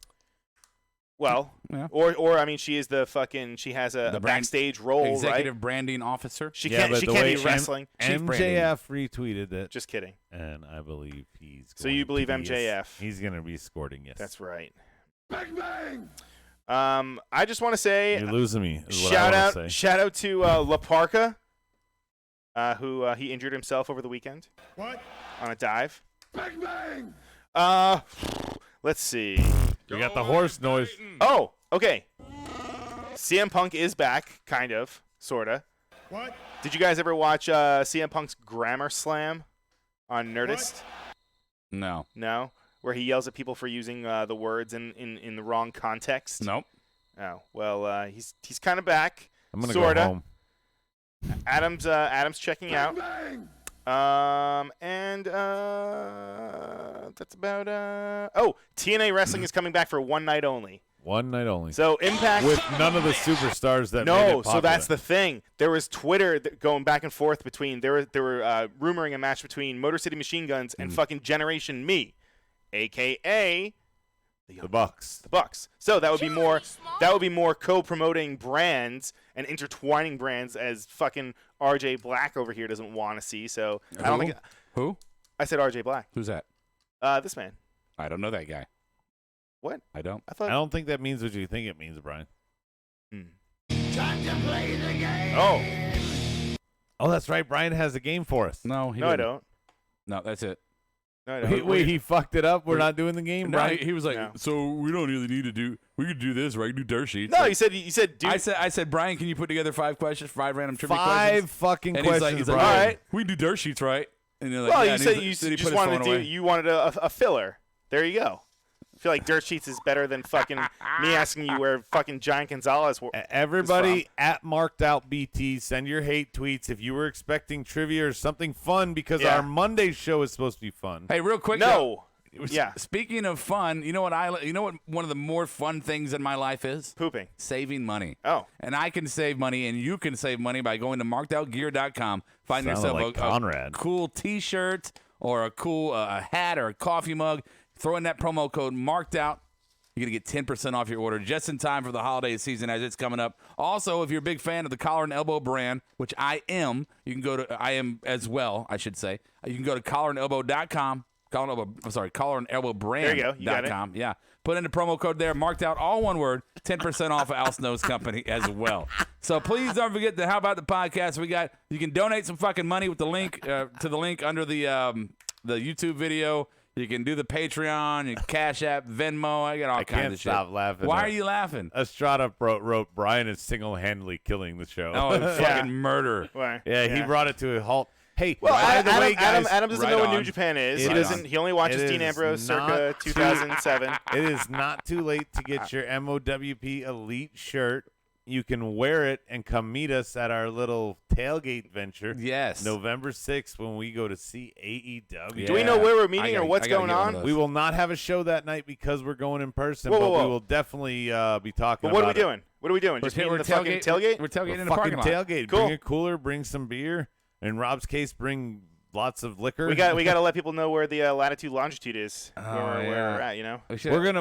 Well, Yeah. or I mean, she is the fucking. She has a backstage role, Executive right? branding officer. She Yeah, can't. but She the can't way be wrestling. Chief MJF retweeted it, Just kidding. and I believe he's. So you going believe to be MJF? He's going to be escorting. Yes, That's right. Bang, bang. I just want to say You're losing me. Is what I wanna say. shout out to La Parka, who he injured himself over the weekend What? on a dive. Bang, bang. Let's see. You got the horse noise. Oh, okay. CM Punk is back, kind of, sorta. What? Did you guys ever watch CM Punk's Grammar Slam on Nerdist? No. No, where he yells at people for using the words in the wrong context. Nope. Oh well, he's kind of back. I'm going to sorta. go home. Adam's checking out. Bang. And that's about TNA Wrestling is coming back for one night only. One night only. So Impact With none of the superstars that made no, it so popular. that's the thing. There was Twitter going back and forth between they were rumoring a match between Motor City Machine Guns and fucking Generation Me, aka the Bucks. the Bucks. So that would be more co-promoting brands and intertwining brands as fucking RJ Black over here doesn't want to see. So I don't think Who? I said RJ Black. Who's that? This man. I don't know that guy. What? I don't. I thought. I don't think that means what you think it means, Brian. Time to play the game. Oh Oh, that's right. Brian has a game for us. No, he no, I didn't. don't. No, that's it. No, I don't. Wait, he fucked it up. We're not doing the game, No, Brian. he was like, No. so we don't really need to do. We could do this, right? Do dirt sheets. No, Like, you said, dude. I said, Brian, can you put together 5 questions, 5 random trivia Five questions? fucking And questions, he's like, Brian. all right. we do dirt sheets, right? And they're like, Well, yeah, you and said he's- you then he just put his wanted phone to do. away. You wanted a filler. There you go. I feel like dirt sheets is better than fucking me asking you where fucking Giant Gonzalez. Everybody at Marked Out BT, send your hate tweets if you were expecting trivia or something fun because Yeah. our Monday show is supposed to be fun. Hey, real quick. No. though, Yeah. Speaking of fun, you know what one of the more fun things in my life is? Pooping. Saving money. Oh. And I can save money, and you can save money by going to markedoutgear.com. Find Sounded yourself like a Conrad. cool T-shirt or a cool hat or a coffee mug. Throw in that promo code Marked Out. You're going to get 10% off your order just in time for the holiday season as it's coming up. Also, if you're a big fan of the Collar and Elbow brand, which I am, you can go to, I am as well, I should say. You can go to collarandelbow.com. Collar and Elbow brand. There you go. You got it. Yeah. Put in the promo code there, Marked Out, all one word, 10% off of Al Snow's company as well. So please don't forget to, how about the podcast? You can donate some fucking money with the link, to the link under the YouTube video. You can do the Patreon, you Cash App, Venmo. I got all I kinds can't of shit. stop laughing. Why are you laughing? Estrada wrote Brian is single-handedly killing the show. Oh, fucking murder. Why? yeah, he brought it to a halt. Hey, Well, by the way, guys, Adam doesn't right know what on. New Japan is. He Right doesn't. on. He only watches It Dean is Ambrose circa not 2007. it is not too late to get your MOWP Elite shirt. You can wear it and come meet us at our little tailgate venture. Yes. November 6th when we go to see AEW. Yeah. Do we know where we're I meeting gotta- or what's I gotta going get one on? of those. We will not have a show that night because we're going in person, Whoa, but whoa, whoa. we will definitely be talking But what are we about it. doing? What are we doing? Just meeting in the fucking tailgate? We're tailgating We're in the fucking parking lot. tailgate. Cool. Bring a cooler, bring some beer. In Rob's case, bring lots of liquor. We got to let people know where the latitude longitude is. Oh, where yeah. we're at, you know.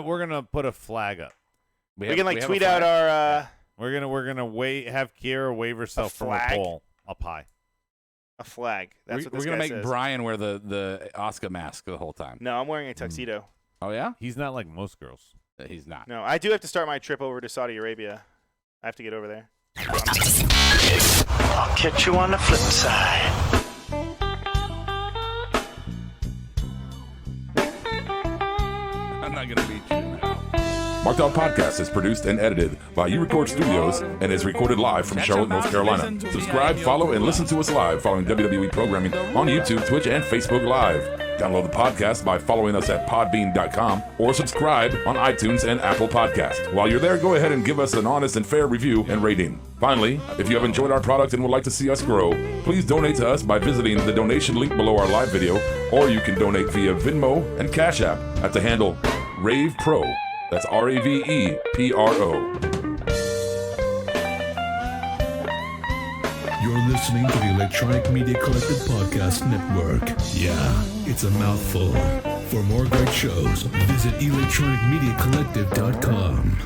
We're gonna put a flag up. We can like tweet out our We're gonna have Kiera wave herself from a flag? pole up high. a flag. That's what this We're gonna guy make says. Brian wear the Oscar mask the whole time. No, I'm wearing a tuxedo. Oh yeah? He's not like most girls. He's not. No, I do have to start my trip over to Saudi Arabia. I have to get over there. I'll catch you on the flip side. I'm not gonna beat you now. Marked Out Podcast is produced and edited by You Record Studios and is recorded live from Charlotte, North Carolina. Subscribe, follow, and listen to us live following WWE programming on YouTube, Twitch, and Facebook Live. Download the podcast by following us at podbean.com or subscribe on iTunes and Apple Podcast. While you're there, go ahead and give us an honest and fair review and rating. Finally, if you have enjoyed our product and would like to see us grow, please donate to us by visiting the donation link below our live video, or you can donate via Venmo and Cash App at the handle Ravepro. That's RAVEPRO. You're listening to the Electronic Media Collective Podcast Network. Yeah, it's a mouthful. For more great shows, visit electronicmediacollective.com.